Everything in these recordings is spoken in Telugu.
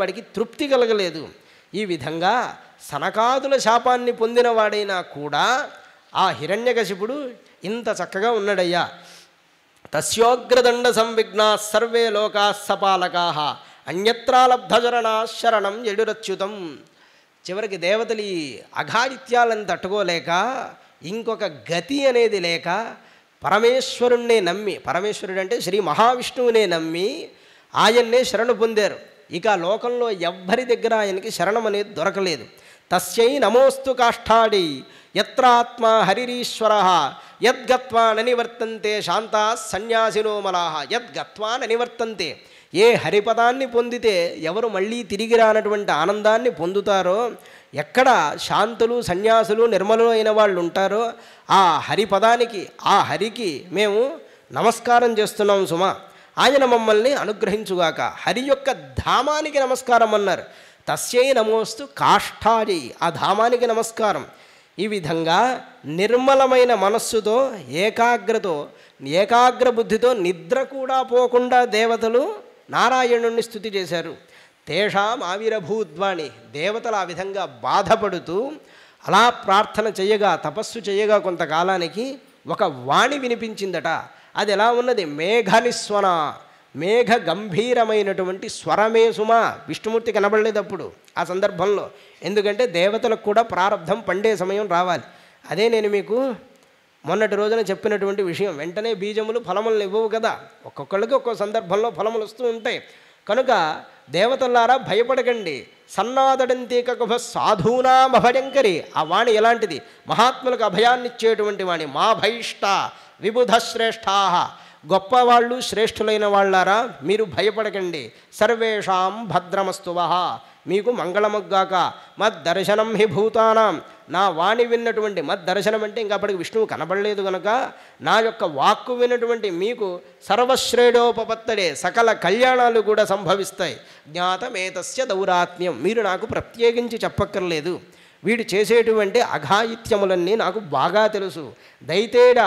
వాడికి తృప్తి కలగలేదు. ఈ విధంగా సనకాదుల శాపాన్ని పొందినవాడైనా కూడా ఆ హిరణ్యకశిపుడు ఇంత చక్కగా ఉన్నాడయ్యా. తస్యోగ్రదండ సంవిఘ్నా సర్వే లోకా సపాలకా అన్యత్రాలబ్ధచరణా శరణం యడురచ్యుతం. చివరికి దేవతలు ఈ అఘాయిత్యాలను తట్టుకోలేక ఇంకొక గతి అనేది లేక పరమేశ్వరుణ్ణే నమ్మి, పరమేశ్వరుడు అంటే శ్రీ మహావిష్ణువునే నమ్మి ఆయన్నే శరణు పొందారు. ఇక లోకంలో ఎవ్వరి దగ్గర ఆయనకి శరణం అనేది దొరకలేదు. తస్యై నమోస్తు కాష్ఠాడి యత్రాత్మ హరిరీశ్వర యద్గత్వా ననివర్తంతే శాంతా సన్యాసినో మలాహ. యద్గత్వా ననివర్తంతే, ఏ హరిపదాన్ని పొందితే ఎవరు మళ్ళీ తిరిగి రానటువంటి ఆనందాన్ని పొందుతారో, ఎక్కడ శాంతులు సన్యాసులు నిర్మలు అయిన వాళ్ళు ఉంటారో ఆ హరిపదానికి, ఆ హరికి మేము నమస్కారం చేస్తున్నాం సుమా, ఆయన మమ్మల్ని అనుగ్రహించుగాక. హరి యొక్క ధామానికి నమస్కారం అన్నారు. తస్యై నమోస్తు కాష్ఠాడి, ఆ ధామానికి నమస్కారం. ఈ విధంగా నిర్మలమైన మనస్సుతో ఏకాగ్ర బుద్ధితో నిద్ర కూడా పోకుండా దేవతలు నారాయణుణ్ణి స్తుతి చేశారు. తేషాం ఆవిరభూద్వాణి, దేవతలు ఆ విధంగా బాధపడుతూ అలా ప్రార్థన చేయగా, తపస్సు చేయగా కొంతకాలానికి ఒక వాణి వినిపించిందట. అది ఎలా ఉన్నది? మేఘనిస్వన, మేఘ గంభీరమైనటువంటి స్వరమే సుమా. విష్ణుమూర్తి కనబడలేదప్పుడు ఆ సందర్భంలో, ఎందుకంటే దేవతలకు కూడా ప్రారంధం పండే సమయం రావాలి. అదే నేను మీకు మొన్నటి రోజున చెప్పినటువంటి విషయం. వెంటనే బీజములు ఫలములను ఇవ్వవు కదా, ఒక్కొక్కళ్ళకి ఒక్కో సందర్భంలో ఫలములు వస్తూ ఉంటాయి. కనుక దేవతలారా భయపడకండి. సన్నాదడంతీకభ సాధూనాం అభయంకరి, ఆ వాణి ఎలాంటిది? మహాత్ములకు అభయాన్నిచ్చేటువంటి వాణి. మా భయిష్ట విబుధ శ్రేష్టా, గొప్పవాళ్ళు శ్రేష్ఠులైన వాళ్ళారా మీరు భయపడకండి. సర్వేషాం భద్రమస్తువః, మీకు మంగళమగ్గాక. మద్దర్శనం హి భూతానాం, నా వాణి విన్నటువంటి, మద్దర్శనం అంటే ఇంకా అప్పటికి విష్ణువు కనబడలేదు కనుక నా యొక్క వాక్కు విన్నటువంటి మీకు సర్వశ్రేయోపపత్తడే, సకల కళ్యాణాలు కూడా సంభవిస్తాయి. జ్ఞాతమేతస్య దౌరాత్మ్యం, మీరు నాకు ప్రత్యేకించి చెప్పక్కర్లేదు. వీడు చేసేటువంటి అఘాయిత్యములన్నీ నాకు బాగా తెలుసు. దైతేడ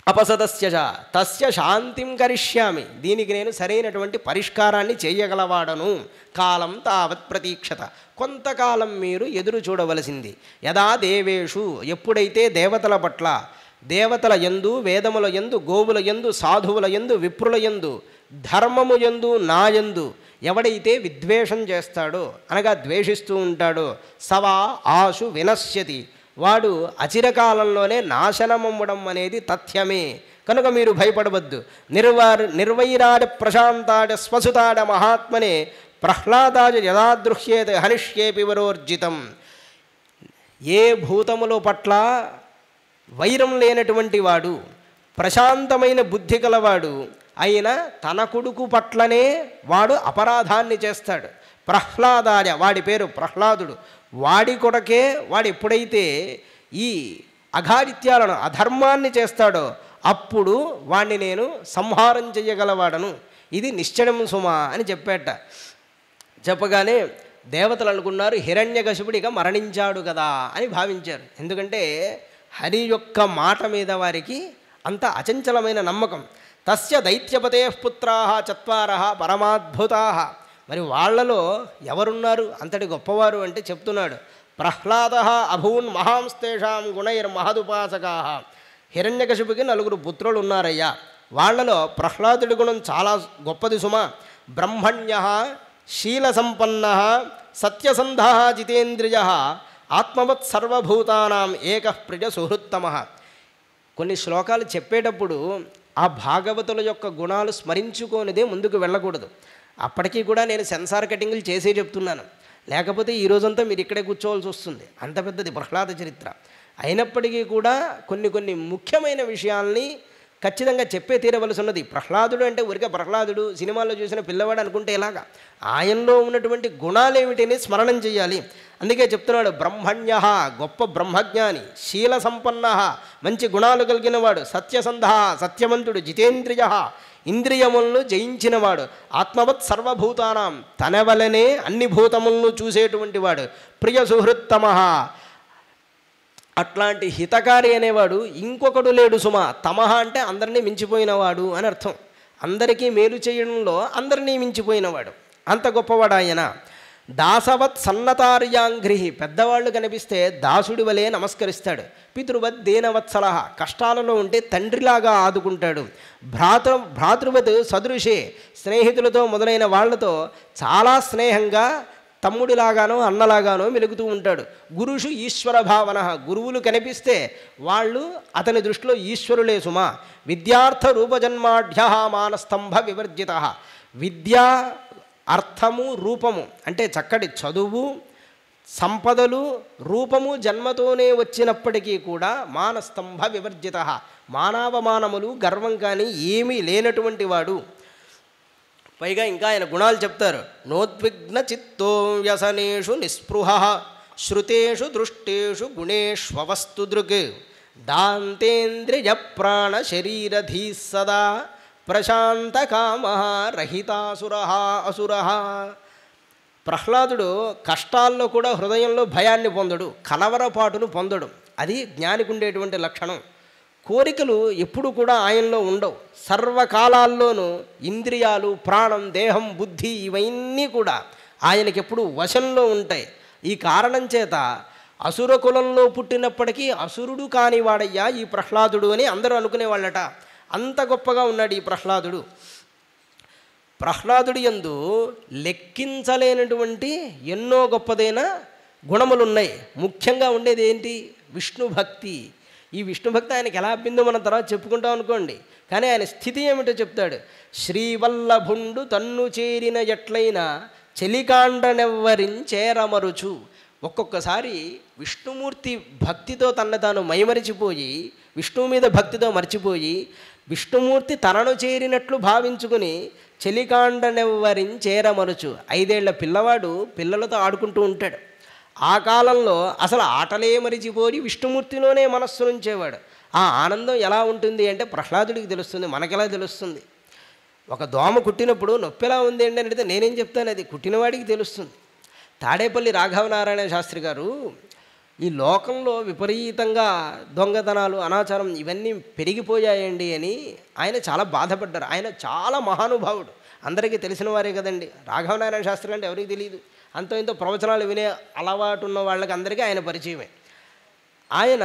అపసదస్య తస్య శాంతిం కరిష్యామి, దీనికి నేను సరైనటువంటి పరిష్కారాన్ని చేయగలవాడను. కాలం తావత్ ప్రతీక్షత, కొంతకాలం మీరు ఎదురు చూడవలసింది. యదా దేవేషు, ఎప్పుడైతే దేవతల పట్ల, దేవతల యందు, వేదముల యందు, గోవుల యందు, సాధువుల యందు, విప్రుల యందు, ధర్మము యందు, నాయందు ఎవడైతే విద్వేషం చేస్తాడో, అనగా ద్వేషిస్తూ ఉంటాడో, సవా ఆశు వినశ్యతి, వాడు అచిరకాలంలోనే నాశనమవ్వడం అనేది తథ్యమే. కనుక మీరు భయపడవద్దు. నిర్వైరాడ ప్రశాంతాడ స్వసుతాడ మహాత్మనే ప్రహ్లాదాజ యదాదృహ్యేత హనిష్యేపి వరోర్జితం. ఏ భూతముల పట్ల వైరం లేనటువంటి వాడు, ప్రశాంతమైన బుద్ధి కలవాడు అయినా తన కొడుకు పట్లనే వాడు అపరాధాన్ని చేస్తాడు. ప్రహ్లాదాయ, వాడి పేరు ప్రహ్లాదుడు, వాడి కొడకే వాడు ఎప్పుడైతే ఈ అఘాయిత్యాలను, అధర్మాన్ని చేస్తాడో అప్పుడు వాణ్ణి నేను సంహారం చెయ్యగలవాడను. ఇది నిశ్చయం సుమా అని చెప్పేట. చెప్పగానే దేవతలు అనుకున్నారు హిరణ్యకశిపుడు ఇక మరణించాడు కదా అని భావించారు. ఎందుకంటే హరి యొక్క మాట మీద వారికి అంత అచంచలమైన నమ్మకం. తస్య దైత్యపతే పుత్రాః చత్వారః పరమాద్భుతాః, మరి వాళ్లలో ఎవరున్నారు అంతటి గొప్పవారు అంటే చెప్తున్నాడు. ప్రహ్లాదః అభూన్ మహాంస్తేషాం గుణైర్మహదుపాసకాః, హిరణ్యకశిపుకి 4 పుత్రులు ఉన్నారయ్యా. వాళ్లలో ప్రహ్లాదుడి గుణం చాలా గొప్పది సుమ. బ్రహ్మణ్యః శీలసంపన్నః సత్యసంధః జితేంద్రియః ఆత్మవత్ సర్వభూతానాం ఏకః ప్రియ సుహృత్తమః. కొన్ని శ్లోకాలు చెప్పేటప్పుడు ఆ భాగవతుల యొక్క గుణాలు స్మరించుకోనిదే ముందుకు వెళ్ళకూడదు. అప్పటికీ కూడా నేను సెన్సార్ కటింగ్లు చేసే చెప్తున్నాను, లేకపోతే ఈ రోజంతా మీరు ఇక్కడే కూర్చోవాల్సి వస్తుంది. అంత పెద్దది ప్రహ్లాద చరిత్ర. అయినప్పటికీ కూడా కొన్ని ముఖ్యమైన విషయాల్ని ఖచ్చితంగా చెప్పే తీరవలసి ఉన్నది. ప్రహ్లాదుడు అంటే ఊరికే ప్రహ్లాదుడు సినిమాల్లో చూసిన పిల్లవాడు అనుకుంటే ఎలాగా, ఆయనలో ఉన్నటువంటి గుణాలేమిటిని స్మరణం చేయాలి. అందుకే చెప్తున్నాడు బ్రహ్మణ్య, గొప్ప బ్రహ్మజ్ఞాని, శీల సంపన్న, మంచి గుణాలు కలిగినవాడు, సత్యసంధ, సత్యవంతుడు, జితేంద్రియ, ఇంద్రియములను జయించినవాడు, ఆత్మవత్ సర్వభూతానాం, తన వలనే అన్ని భూతములను చూసేటువంటి వాడు, ప్రియ సుహృత్తమ, అట్లాంటి హితకారి అనేవాడు ఇంకొకడు లేడు సుమ. తమహ అంటే అందరినీ మించిపోయినవాడు అని అర్థం. అందరికీ మేలు చేయడంలో అందరినీ మించిపోయినవాడు. అంత గొప్పవాడు ఆయన. దాసవత్ సన్నతార్యాంఘ్రి, పెద్దవాళ్ళు కనిపిస్తే దాసుడి వలె నమస్కరిస్తాడు. పితృవత్ దీనవత్సల, కష్టాలలో ఉంటే తండ్రిలాగా ఆదుకుంటాడు. భ్రాతృవత్ సదృశే, స్నేహితులతో మొదలైన వాళ్లతో చాలా స్నేహంగా తమ్ముడిలాగానో అన్నలాగానో మెలుగుతూ ఉంటాడు. గురుషు ఈశ్వర భావన, గురువులు కనిపిస్తే వాళ్ళు అతని దృష్టిలో ఈశ్వరులే సుమా. విద్యార్థ రూపజన్మాఢ్య మానస్తంభ వివర్జిత, విద్యా అర్థము రూపము అంటే చక్కటి చదువు సంపదలు రూపము జన్మతోనే వచ్చినప్పటికీ కూడా మానస్తంభ వివర్జిత, మానవమానములు గర్వం కానీ ఏమీ లేనటువంటి వాడు. పైగా ఇంకా ఆయన గుణాలు చెప్తారు. నోద్విగ్న చిత్తో వ్యసనేషు నిస్పృహ, శ్రుతేషు దృష్టేషు గుణేష్వస్తు దృక్, దాంతేంద్రియ ప్రాణ శరీరధీ సదా, ప్రశాంత కామ రహితాసుర అసుర. ప్రహ్లాదుడు కష్టాల్లో కూడా హృదయంలో భయాన్ని పొందడు, కలవరపాటును పొందడు. అది జ్ఞానికి ఉండేటువంటి లక్షణం. కోరికలు ఎప్పుడు కూడా ఆయనలో ఉండవు. సర్వకాలాల్లోనూ ఇంద్రియాలు, ప్రాణం, దేహం, బుద్ధి ఇవన్నీ కూడా ఆయనకి ఎప్పుడు వశంలో ఉంటాయి. ఈ కారణం చేత అసుర కులంలో పుట్టినప్పటికీ అసురుడు కానివాడయ్యా ఈ ప్రహ్లాదుడు అని అందరూ అనుకునేవాళ్ళట. అంత గొప్పగా ఉన్నాడు ఈ ప్రహ్లాదుడు. ప్రహ్లాదుడి యందు లెక్కించలేనటువంటి ఎన్నో గొప్పదైన గుణములున్నాయి. ముఖ్యంగా ఉండేది ఏంటి? విష్ణు భక్తి. ఈ విష్ణు భక్తి ఆయనకి ఎలా అబ్బిందో మనం తర్వాత చెప్పుకుంటాం అనుకోండి. కానీ ఆయన స్థితి ఏమిటో చెప్తాడు. శ్రీవల్లభుండు తన్ను చేరిన ఎట్లయినా చెలికాండనెవ్వరించేరమరుచు. ఒక్కొక్కసారి విష్ణుమూర్తి భక్తితో తనను తాను మైమరిచిపోయి, విష్ణువు మీద భక్తితో మర్చిపోయి, విష్ణుమూర్తి తనను చేరినట్లు భావించుకుని చెలికాండనెవ్వరించేరమరుచు. 5 ఏళ్ల పిల్లవాడు పిల్లలతో ఆడుకుంటూ ఉంటాడు. ఆ కాలంలో అసలు ఆటలే మరిచిపోయి విష్ణుమూర్తిలోనే మనస్సు ఉంచేవాడు. ఆ ఆనందం ఎలా ఉంటుంది అంటే ప్రహ్లాదుడికి తెలుస్తుంది, మనకెలా తెలుస్తుంది. ఒక దోమ కుట్టినప్పుడు నొప్పి ఎలా ఉంది అంటే అడిగితే నేనేం చెప్తాను, అది కుట్టినవాడికి తెలుస్తుంది. తాడేపల్లి రాఘవనారాయణ శాస్త్రి గారు ఈ లోకంలో విపరీతంగా దొంగతనాలు, అనాచారం ఇవన్నీ పెరిగిపోయాయండి అని ఆయన చాలా బాధపడ్డారు. ఆయన చాలా మహానుభావుడు, అందరికీ తెలిసిన వారే కదండి. రాఘవనారాయణ శాస్త్రి అంటే ఎవరికి తెలియదు. అంతో ఇంతో ప్రవచనాలు వినే అలవాటు ఉన్న వాళ్ళకి అందరికీ ఆయన పరిచయమే. ఆయన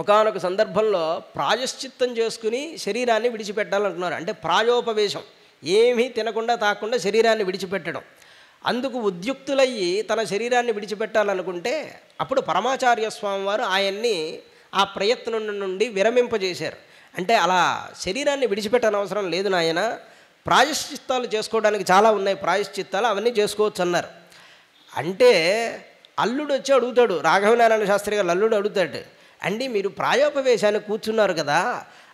ఒకానొక సందర్భంలో ప్రాయశ్చిత్తం చేసుకుని శరీరాన్ని విడిచిపెట్టాలంటున్నారు. అంటే ప్రాయోపవేశం, ఏమీ తినకుండా తాకుండా శరీరాన్ని విడిచిపెట్టడం. అందుకు ఉద్యుక్తులయ్యి తన శరీరాన్ని విడిచిపెట్టాలనుకుంటే అప్పుడు పరమాచార్య స్వామి వారు ఆయన్ని ఆ ప్రయత్నం నుండి విరమింపజేశారు. అంటే అలా శరీరాన్ని విడిచిపెట్టనవసరం లేదు నాయన, ప్రాయశ్చిత్తాలు చేసుకోవడానికి చాలా ఉన్నాయి ప్రాయశ్చిత్తాలు, అవన్నీ చేసుకోవచ్చు అన్నారు. అంటే అల్లుడు వచ్చి అడుగుతాడు, రాఘవనారాయణ శాస్త్రి గారు అల్లుడు అడుగుతాడు, అండి మీరు ప్రాయోపవేశానికి కూర్చున్నారు కదా,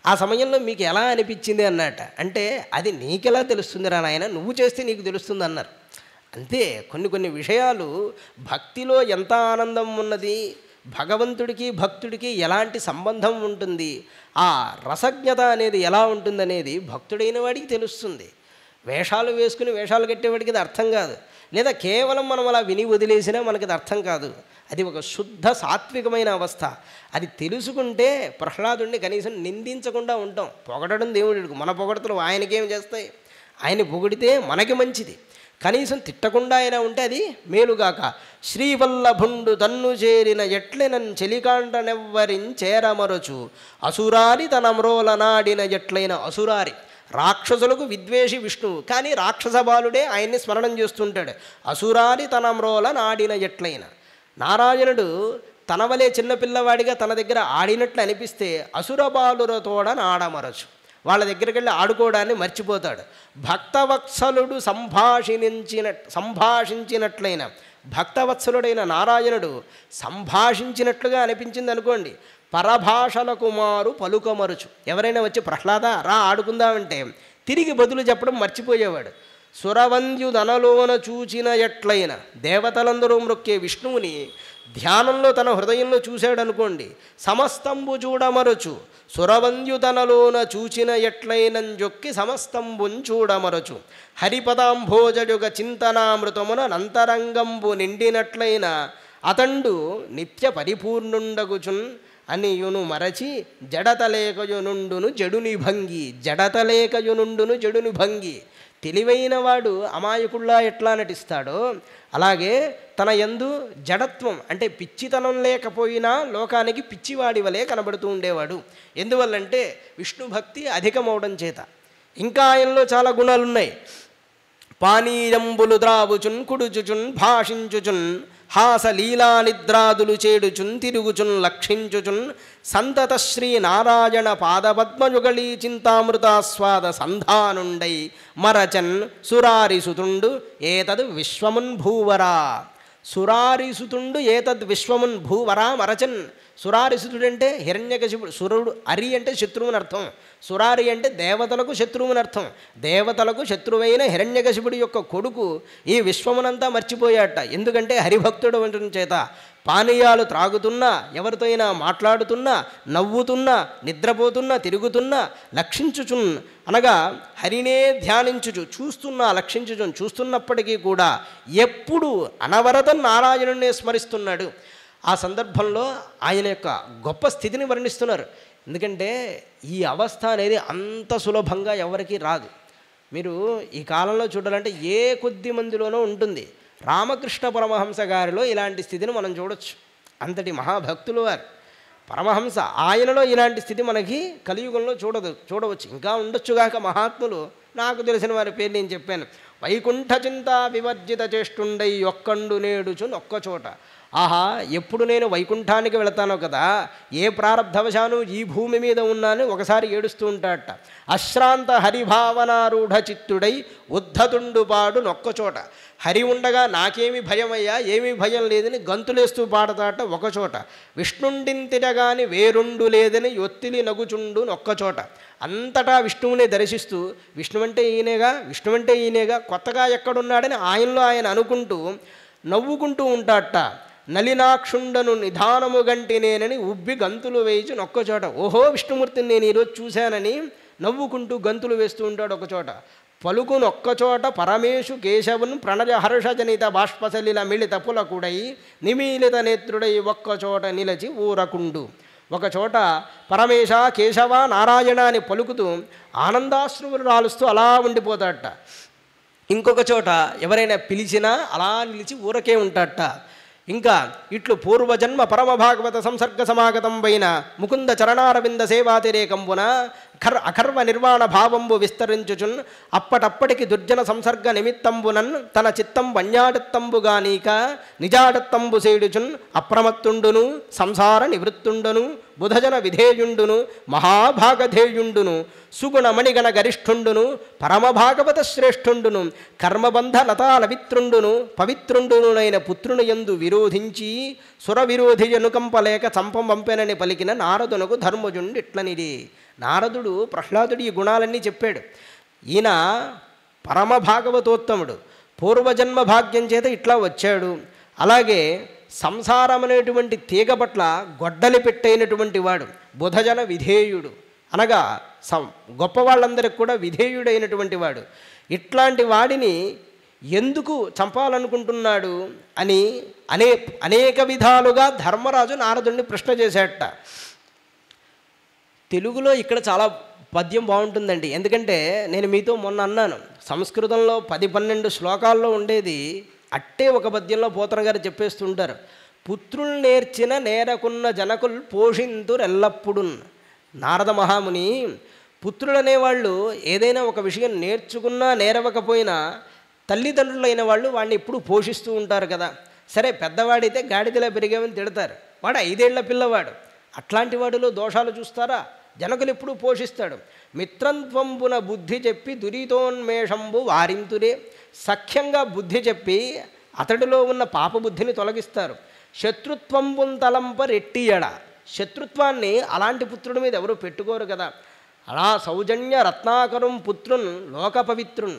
ఆ సమయంలో మీకు ఎలా అనిపించింది అన్నట్ట. అంటే అది నీకెలా తెలుస్తుంది రా నాయన, నువ్వు చేస్తే నీకు తెలుస్తుంది అన్నారు. అంతే, కొన్ని విషయాలు భక్తిలో ఎంత ఆనందం ఉన్నది, భగవంతుడికి భక్తుడికి ఎలాంటి సంబంధం ఉంటుంది, ఆ రసజ్ఞత అనేది ఎలా ఉంటుందనేది భక్తుడైన వాడికి తెలుస్తుంది. వేషాలు వేసుకుని వేషాలు కట్టేవాడికి అది అర్థం కాదు, లేదా కేవలం మనం అలా విని వదిలేసినా మనకి అది అర్థం కాదు. అది ఒక శుద్ధ సాత్వికమైన అవస్థ. అది తెలుసుకుంటే ప్రహ్లాదుడిని కనీసం నిందించకుండా ఉంటాం. పొగడడం దేవుడికి, మన పొగడతలు ఆయనకేం చేస్తాయి, ఆయన పొగిడితే మనకి మంచిది. కనీసం తిట్టకుండా అయినా ఉంటే అది మేలుగాక. శ్రీవల్లభుండు తన్ను చేరిన ఎట్లెనన్ చెలికాండనెవ్వరించేరమరచు, అసురారి తన మ్రోల నాడిన ఎట్లైన అసురారి. రాక్షసులకు విద్వేషి విష్ణువు, కానీ రాక్షస బాలుడే ఆయన్ని స్మరణం చేస్తుంటాడు. అసురారి తన మ్రోల నాడిన ఎట్లైన. నారాయణుడు తన వలే చిన్నపిల్లవాడిగా తన దగ్గర ఆడినట్లు అనిపిస్తే అసుర బాలురతోడ నాడమరచు, వాళ్ళ దగ్గరికి వెళ్ళి ఆడుకోవడాన్ని మర్చిపోతాడు. భక్తవత్సలుడు సంభాషించినట్లయిన, భక్తవత్సలుడైన నారాయణుడు సంభాషించినట్లుగా అనిపించింది అనుకోండి. పరభాషల కుమారు పలుకమరుచు. ఎవరైనా వచ్చి ప్రహ్లాద రా ఆడుకుందామంటే తిరిగి బదులు చెప్పడం మర్చిపోయేవాడు. సురవంద్యుదనలోన చూచిన ఎట్లయిన, దేవతలందరూ మ్రొక్కే విష్ణువుని ధ్యానంలో తన హృదయంలో చూశాడు అనుకోండి, సమస్తంబు చూడమరచు. సురవంద్యుతనలోన చూచిన ఎట్లైనంజొక్కి సమస్తంబున్ చూడమరచు. హరిపదాంభోజయుగ చింతనామృతమున నంతరంగంబు నిండినట్లయిన అతండు నిత్య పరిపూర్ణుండగుచున్ అనియును మరచి జడతలేకయునుండును జడుని భంగి. జడతలేకయునుండును జడుని భంగి. తెలివైన వాడు అమాయకుల్లా ఎట్లా నటిస్తాడో అలాగే తన యందు జడత్వం అంటే పిచ్చితనం లేకపోయినా లోకానికి పిచ్చివాడి వలె కనబడుతూ ఉండేవాడు. ఎందువల్లంటే విష్ణు భక్తి అధికమవడం చేత. ఇంకా ఆయనలో చాలా గుణాలు ఉన్నాయి. పానీయంబులు ద్రావుచున్ కుడుచుచున్ భాషించుచున్ హాస లీలా నిద్రాదులు చేడుచున్ తిరుగుచున్ లక్షించుచున్ సంతత శ్రీ నారాయణ పాదపద్మయుగళీ చింతామృతాస్వాద సంధానుండై మరచన్ సురారిసుతుండు ఏతద్ విశ్వమున్ భూవరా. సురారిసుతుండు ఏతద్ విశ్వమున్ భూవరా మరచన్. సురారిసుతుడంటే హిరణ్యకశిపుడు. సురుడు అరి అంటే శత్రువుని అర్థం. సురారి అంటే దేవతలకు శత్రువుని అర్థం. దేవతలకు శత్రువైన హిరణ్యకశిపుడి యొక్క కొడుకు ఈ విశ్వమునంతా మర్చిపోయాట. ఎందుకంటే హరిభక్తుడు ఉండటం చేత. పానీయాలు త్రాగుతున్నా, ఎవరితో అయినా మాట్లాడుతున్నా, నవ్వుతున్నా, నిద్రపోతున్నా, తిరుగుతున్నా, లక్షించుచున్ అనగా హరినే ధ్యానించుచు, చూస్తున్నా లక్షించుచున్, చూస్తున్నప్పటికీ కూడా ఎప్పుడు అనవరతం నారాయణునే స్మరిస్తున్నాడు. ఆ సందర్భంలో ఆయన యొక్క గొప్ప స్థితిని వర్ణిస్తున్నారు. ఎందుకంటే ఈ అవస్థ అనేది అంత సులభంగా ఎవరికీ రాదు. మీరు ఈ కాలంలో చూడాలంటే ఏ కొద్ది మందిలోనో ఉంటుంది. రామకృష్ణ పరమహంస గారిలో ఇలాంటి స్థితిని మనం చూడొచ్చు. అంతటి మహాభక్తులు వారు పరమహంస. ఆయనలో ఇలాంటి స్థితి మనకి కలియుగంలో చూడవచ్చు. ఇంకా ఉండొచ్చుగాక మహాత్ములు. నాకు తెలిసిన వారి పేరు నేను చెప్పాను. వైకుంఠ చింత వివర్జిత చేష్టుండై ఒక్కండు నేడుచున్ ఒక్కచోట. ఆహా, ఎప్పుడు నేను వైకుంఠానికి వెళతానో కదా, ఏ ప్రారబ్ధవశాను ఈ భూమి మీద ఉన్నాను ఒకసారి ఏడుస్తూ ఉంటాడట. అశ్రాంత హరిభావనారూఢ చిత్తుడై ఉద్ధతుండు పాడు నొక్కచోట. హరి ఉండగా నాకేమి భయమయ్యా, ఏమీ భయం లేదని గంతులేస్తూ పాడతాట ఒకచోట. విష్ణుండింతిరగాని వేరుండు లేదని ఒత్తిలి నగుచుండు నొక్కచోట. అంతటా విష్ణువునే దర్శిస్తూ విష్ణువంటే ఈయనేగా కొత్తగా ఎక్కడున్నాడని ఆయనలో ఆయన అనుకుంటూ నవ్వుకుంటూ ఉంటాడట. నలినాక్షుండను నిధానము గంటి నేనని ఉబ్బి గంతులు వేయించి నొక్కచోట. ఓహో, విష్ణుమూర్తిని నేను ఈరోజు చూశానని నవ్వుకుంటూ గంతులు వేస్తూ ఉంటాడు ఒకచోట. పలుకునొక్కచోట పరమేశు కేశవున్ ప్రణజ హర్షజనిత బాష్పసలిల మిళిత పులకుడై నిమీలిత నేత్రుడై ఒక్కచోట నిలచి ఊరకుండు. ఒకచోట పరమేశ కేశవ నారాయణ అని పలుకుతూ ఆనందాశ్రువులు రాలుస్తూ అలా ఉండిపోతాడట. ఇంకొక చోట ఎవరైనా పిలిచినా అలా నిలిచి ఊరకే ఉంటాడట. ఇంకా ఇట్లు పూర్వజన్మ పరమభాగవత సంసర్గ సమాగతం పైన ముకుంద చరణారవింద సేవాతిరేకంబున అఖర్వ నిర్వాణ భావంబు విస్తరించుచున్ అప్పటప్పటికి దుర్జన సంసర్గ నిమిత్తంబునన్ తన చిత్తంబు అన్యాడత్తంబుగా నీక నిజాడత్తంబు సేడుచున్ అప్రమత్తుండును సంసార నివృత్తుండును బుధజన విధేయుండును మహాభాగధేయుండును సుగుణమణిగణ గరిష్ఠుండును పరమభాగవత శ్రేష్ఠుండును కర్మబంధ లతాలవిత్రుండును పవిత్రుండునైన పుత్రుని యందు విరోధించి సురవిరోధి అనుకంపలేక చంపంపెనని పలికిన నారదునకు ధర్మజుండు ఇట్లనిది. నారదుడు ప్రహ్లాదుడి ఈ గుణాలన్నీ చెప్పాడు. ఈయన పరమభాగవతోత్తముడు, పూర్వజన్మ భాగ్యం చేత ఇట్లా వచ్చాడు. అలాగే సంసారం అనేటువంటి తీగ పట్ల గొడ్డలి పెట్టైనటువంటి వాడు, బుధజన విధేయుడు అనగా గొప్పవాళ్ళందరికి కూడా విధేయుడైనటువంటి వాడు. ఇట్లాంటి వాడిని ఎందుకు చంపాలనుకుంటున్నాడు అని అనేక విధాలుగా ధర్మరాజు నారదుడిని ప్రశ్న చేశాడట. తెలుగులో ఇక్కడ చాలా పద్యం బాగుంటుందండి. ఎందుకంటే నేను మీతో మొన్న అన్నాను, సంస్కృతంలో 10-12 శ్లోకాల్లో ఉండేది అట్టే ఒక పద్యంలో పోతన గారు చెప్పేస్తుంటారు. పుత్రులు నేర్చిన నేరకున్న జనకుల్ పోషింతురెల్లప్పుడు. నారద మహాముని పుత్రులు అనేవాళ్ళు ఏదైనా ఒక విషయం నేర్చుకున్నా నేరవకపోయినా తల్లిదండ్రులైన వాళ్ళు వాడిని ఎప్పుడు పోషిస్తూ ఉంటారు కదా. సరే, పెద్దవాడైతే గాడిదలా పెరిగామని తిడతారు, వాడు 5 ఏళ్ల పిల్లవాడు. అట్లాంటి వాడిలో దోషాలు చూస్తారా? జనకులు ఎప్పుడు పోషిస్తాడు. మిత్రంత్వంబున బుద్ధి చెప్పి దురితోన్మేషంబు వారింతురే. సఖ్యంగా బుద్ధి చెప్పి అతడిలో ఉన్న పాపబుద్ధిని తొలగిస్తారు. శత్రుత్వంబున్ తలంప రెట్టియడ. శత్రుత్వాన్ని అలాంటి పుత్రుడి మీద ఎవరు పెట్టుకోరు కదా. అలా సౌజన్య రత్నాకరం పుత్రున్ లోక పవిత్రున్.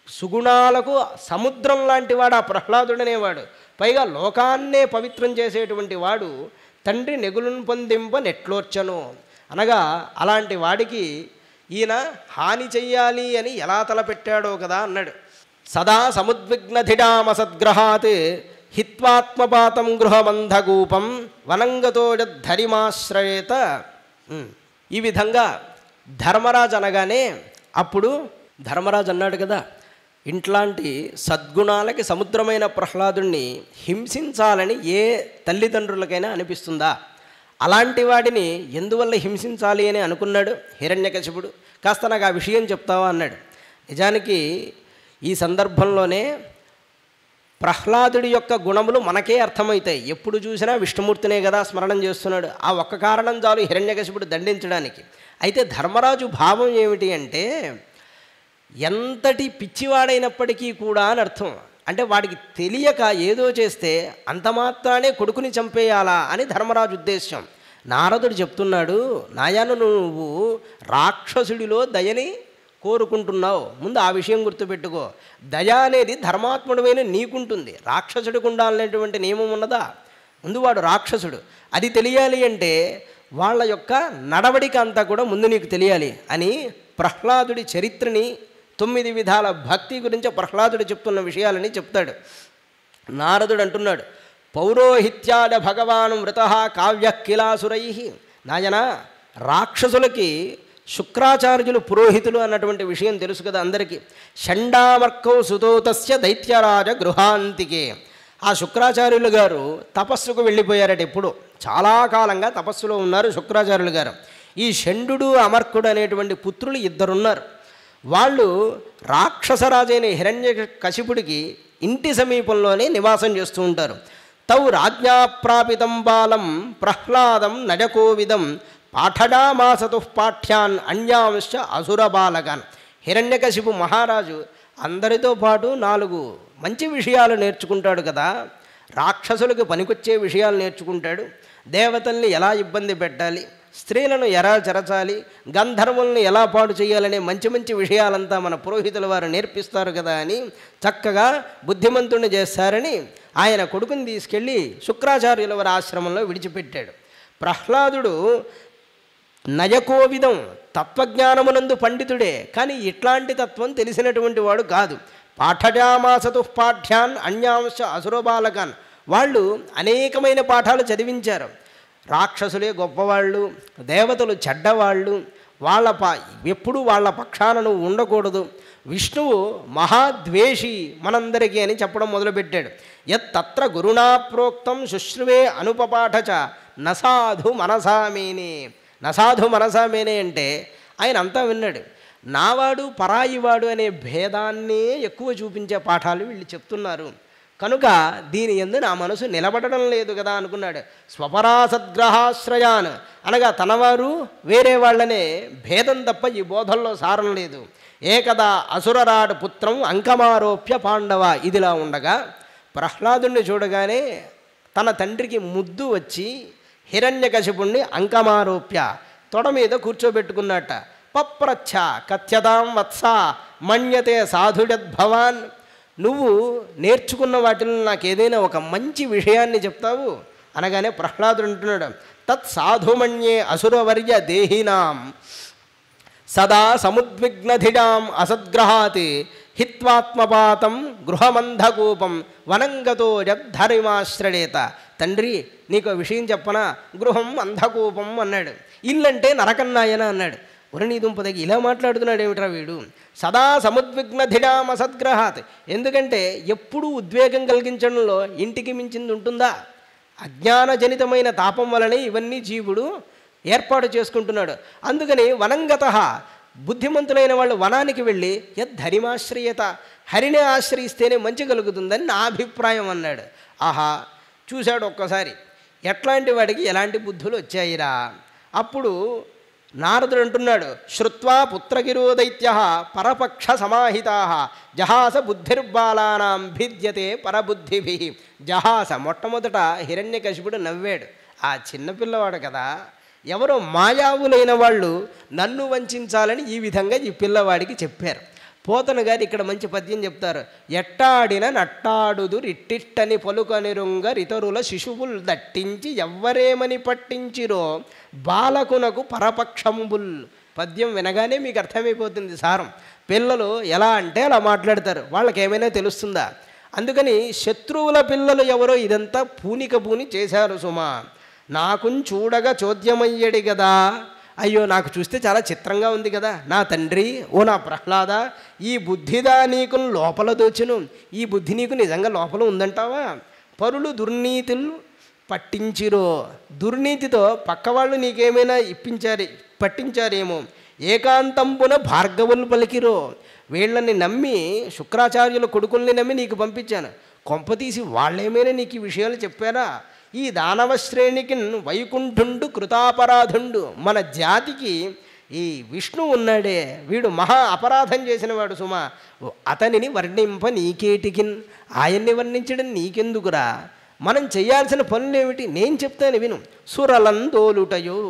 సుగుణాలకు సముద్రం లాంటి వాడు ఆ ప్రహ్లాదుడనేవాడు. పైగా లోకాన్నే పవిత్రం చేసేటువంటి వాడు తండ్రి నెగులును పొందింప నెట్లోర్చను అనగా అలాంటి వాడికి ఈయన హాని చెయ్యాలి అని ఎలా తలపెట్టాడో కదా అన్నాడు. సదా సముద్విగ్నధిడామసద్గ్రహాత్ హిత్వాత్మపాతం గృహబంధగూపం వనంగతోజద్ధరిమాశ్రయేత. ఈ విధంగా ధర్మరాజు అనగానే అప్పుడు ధర్మరాజు అన్నాడు కదా, ఇట్లాంటి సద్గుణాలకి సముద్రమైన ప్రహ్లాదుణ్ణి హింసించాలని ఏ తల్లిదండ్రులకైనా అనిపిస్తుందా? అలాంటి వాడిని ఎందువల్ల హింసించాలి అని అనుకున్నాడు హిరణ్యకశిపుడు. కాస్త నాకు ఆ విషయం చెప్తావా అన్నాడు. నిజానికి ఈ సందర్భంలోనే ప్రహ్లాదుడి యొక్క గుణములు మనకే అర్థమవుతాయి. ఎప్పుడు చూసినా విష్ణుమూర్తినే కదా స్మరణం చేస్తున్నాడు. ఆ ఒక్క కారణం చాలు హిరణ్యకశిపుడు దండించడానికి. అయితే ధర్మరాజు భావం ఏమిటి అంటే, ఎంతటి పిచ్చివాడైనప్పటికీ కూడా అని అర్థం. అంటే వాడికి తెలియక ఏదో చేస్తే అంత మాత్రానే కొడుకుని చంపేయాలా అని ధర్మరాజు ఉద్దేశం. నారదుడు చెప్తున్నాడు, నాయన నువ్వు రాక్షసుడిలో దయని కోరుకుంటున్నావు. ముందు ఆ విషయం గుర్తుపెట్టుకో. దయ అనేది ధర్మాత్ముడమైన నీకుంటుంది, రాక్షసుడికి ఉండాలనేటువంటి నియమం ఉన్నదా? ముందు వాడు రాక్షసుడు, అది తెలియాలి అంటే వాళ్ళ యొక్క నడవడిక అంతా కూడా ముందు నీకు తెలియాలి అని ప్రహ్లాదుడి చరిత్రని 9 విధాల భక్తి గురించి ప్రహ్లాదుడు చెప్తున్న విషయాలని చెప్తాడు. నారదుడు అంటున్నాడు, పౌరోహిత్యాద భగవాను మృత కావ్య కిలాసురై. నాయన, రాక్షసులకి శుక్రాచార్యులు పురోహితులు అన్నటువంటి విషయం తెలుసు కదా అందరికీ. షండామర్కౌ సుతోతస్య దైత్యరాజ గృహాంతికే. ఆ శుక్రాచార్యులు గారు తపస్సుకు వెళ్ళిపోయారట. ఎప్పుడు చాలా కాలంగా తపస్సులో ఉన్నారు శుక్రాచార్యులు గారు. ఈ షండు అమర్కుడు అనేటువంటి పుత్రులు 2 ఉన్నారు. వాళ్ళు రాక్షసరాజైన హిరణ్యకశిపుడికి ఇంటి సమీపంలోనే నివాసం చేస్తూ ఉంటారు. తౌ రాజ్ఞాప్రాపితం బాలం ప్రహ్లాదం నజకోవిదం పాఠడామాసతు పాఠ్యాన్ అన్యాంశ్చ అసురబాలగాన్. హిరణ్యకశిపు మహారాజు అందరితో పాటు 4 మంచి విషయాలు నేర్చుకుంటాడు కదా. రాక్షసులకు పనికొచ్చే విషయాలు నేర్చుకుంటాడు. దేవతల్ని ఎలా ఇబ్బంది పెట్టాలి, స్త్రీలను ఎలా చెరచాలి, గంధర్వుల్ని ఎలా పాడు చేయాలనే మంచి మంచి విషయాలంతా మన పురోహితుల వారు నేర్పిస్తారు కదా అని చక్కగా బుద్ధిమంతుణ్ణి చేస్తారని ఆయన కొడుకుని తీసుకెళ్ళి శుక్రాచార్యుల వారి ఆశ్రమంలో విడిచిపెట్టాడు. ప్రహ్లాదుడు నయకోవిదం, తత్వజ్ఞానమునందు పండితుడే, కానీ ఇట్లాంటి తత్వం తెలిసినటువంటి వాడు కాదు. పాఠజామాసతు పాఠ్యాన్ అన్యాంశ అసురబాలకాన్. వాళ్ళు అనేకమైన పాఠాలు చదివించారు. రాక్షసులే గొప్పవాళ్ళు, దేవతలు చెడ్డవాళ్ళు, ఎప్పుడూ వాళ్ళ పక్షాన నువ్వు ఉండకూడదు, విష్ణువు మహాద్వేషి మనందరికీ అని చెప్పడం మొదలుపెట్టాడు. యత్తత్ర గురుణా ప్రోక్తం శుశ్రువే అనుపపాఠచ నసాధు మనసామేనే. నసాధు మనసామేనే అంటే ఆయన అంతా విన్నాడు. నావాడు పరాయివాడు అనే భేదాన్నే ఎక్కువ చూపించే పాఠాలు వీళ్ళు చెప్తున్నారు కనుక దీని యందు నా మనసు నిలబడడం లేదు కదా అనుకున్నాడు. స్వపరాసద్గ్రహాశ్రయాన్ అనగా తనవారు వేరే వాళ్ళనే భేదం తప్ప ఈ బోధల్లో సారం లేదు. ఏకదా అసురరాడు పుత్రం అంకమారోప్య పాండవ. ఇదిలా ఉండగా ప్రహ్లాదుణ్ణి చూడగానే తన తండ్రికి ముద్దు వచ్చి హిరణ్యకశిపుణ్ణి అంకమారోప్య తొడ మీద కూర్చోబెట్టుకున్నట్ట. పప్రచ్ఛ కథ్యతాం వత్స మన్యతే సాధుడద్భవాన్. నువ్వు నేర్చుకున్న వాటిలో నాకు ఏదైనా ఒక మంచి విషయాన్ని చెప్తావు అనగానే ప్రహ్లాదుడు అంటున్నాడు, తత్ సాధుమణ్యే అసురవర్య దేహినాం సదా సముద్విగ్నధిడాం అసద్గ్రహాత్ హిత్వాత్మపాతం గృహమంధకూపం వనంగతో యద్ధరిమాశ్రడేత. తండ్రి, నీకు విషయం చెప్పనా? గృహం అంధకూపం అన్నాడు. ఇల్లంటే నరకన్నాయన అన్నాడు. నీ దుంపదగి ఇలా మాట్లాడుతున్నాడు ఏమిట్రా వీడు? సదా సముద్విగ్నధిడాం అసద్గ్రహాత్. ఎందుకంటే ఎప్పుడూ ఉద్వేగం కలిగించడంలో ఇంటికి మించింది ఉంటుందా? అజ్ఞానజనితమైన తాపం వలనే ఇవన్నీ జీవుడు ఏర్పాటు చేసుకుంటున్నాడు. అందుకని వనంగత, బుద్ధిమంతులైన వాళ్ళు వనానికి వెళ్ళి యద్ధరిమాశ్రయత, హరిని ఆశ్రయిస్తేనే మంచి కలుగుతుందని నా అభిప్రాయం అన్నాడు. ఆహా, చూశాడు ఒక్కసారి ఎట్లాంటి వాడికి ఎలాంటి బుద్ధులు వచ్చాయిరా. అప్పుడు నారదుడు అంటున్నాడు, శ్రుత్వా పుత్రగిరో దైత్య పరపక్ష సమాహితా జహాస బుద్ధిర్బాలానాం భిద్యతే పరబుద్ధిభి. జహాస, మొట్టమొదట హిరణ్యకశిపుడు నవ్వాడు. ఆ చిన్నపిల్లవాడు కదా, ఎవరో మాయావులైన వాళ్ళు నన్ను వంచాలని ఈ విధంగా ఈ పిల్లవాడికి చెప్పారు. పోతన గారు ఇక్కడ మంచి పద్యం చెప్తారు. ఎట్టాడిన నట్టాడుదు రిట్టిట్టని పలుకనిరుంగ రితరుల శిశువులు దట్టించి ఎవ్వరేమని పట్టించిరో బాలకునకు పరపక్షంబుల్. పద్యం వినగానే మీకు అర్థమైపోతుంది సారం. పిల్లలు ఎలా అంటే అలా మాట్లాడతారు, వాళ్ళకి ఏమైనా తెలుస్తుందా? అందుకని శత్రువుల పిల్లలు ఎవరో ఇదంతా పూని చేశారు సుమా. నాకుం చూడగా చోద్యమయ్యడి కదా అయ్యో నాకు చూస్తే చాలా చిత్రంగా ఉంది కదా నా తండ్రి, ఓ నా ప్రహ్లాద, ఈ బుద్ధిదా నీకు లోపల దోచెను, ఈ బుద్ధి నీకు నిజంగా లోపల ఉందంటావా? పరులు దుర్నీతులు పట్టించిరో, దుర్నీతితో పక్కవాళ్ళు నీకేమైనా పట్టించారేమో, ఏకాంతంపున భార్గవులు పలికిరో, వీళ్ళని నమ్మి శుక్రాచార్యుల కొడుకుల్ని నమ్మి నీకు పంపించాను, కొంపతీసి వాళ్ళేమైనా నీకు ఈ విషయాలు చెప్పారా? ఈ దానవ శ్రేణికి వైకుంఠుండు కృతాపరాధుండు, మన జాతికి ఈ విష్ణు ఉన్నాడే వీడు మహా అపరాధం చేసినవాడు సుమా, అతనిని వర్ణింప నీకేటికిన్, ఆయన్ని వర్ణించడం నీకెందుకురా? మనం చేయాల్సిన పనులేమిటి నేను చెప్తాను విను. సురలందోలుటయో,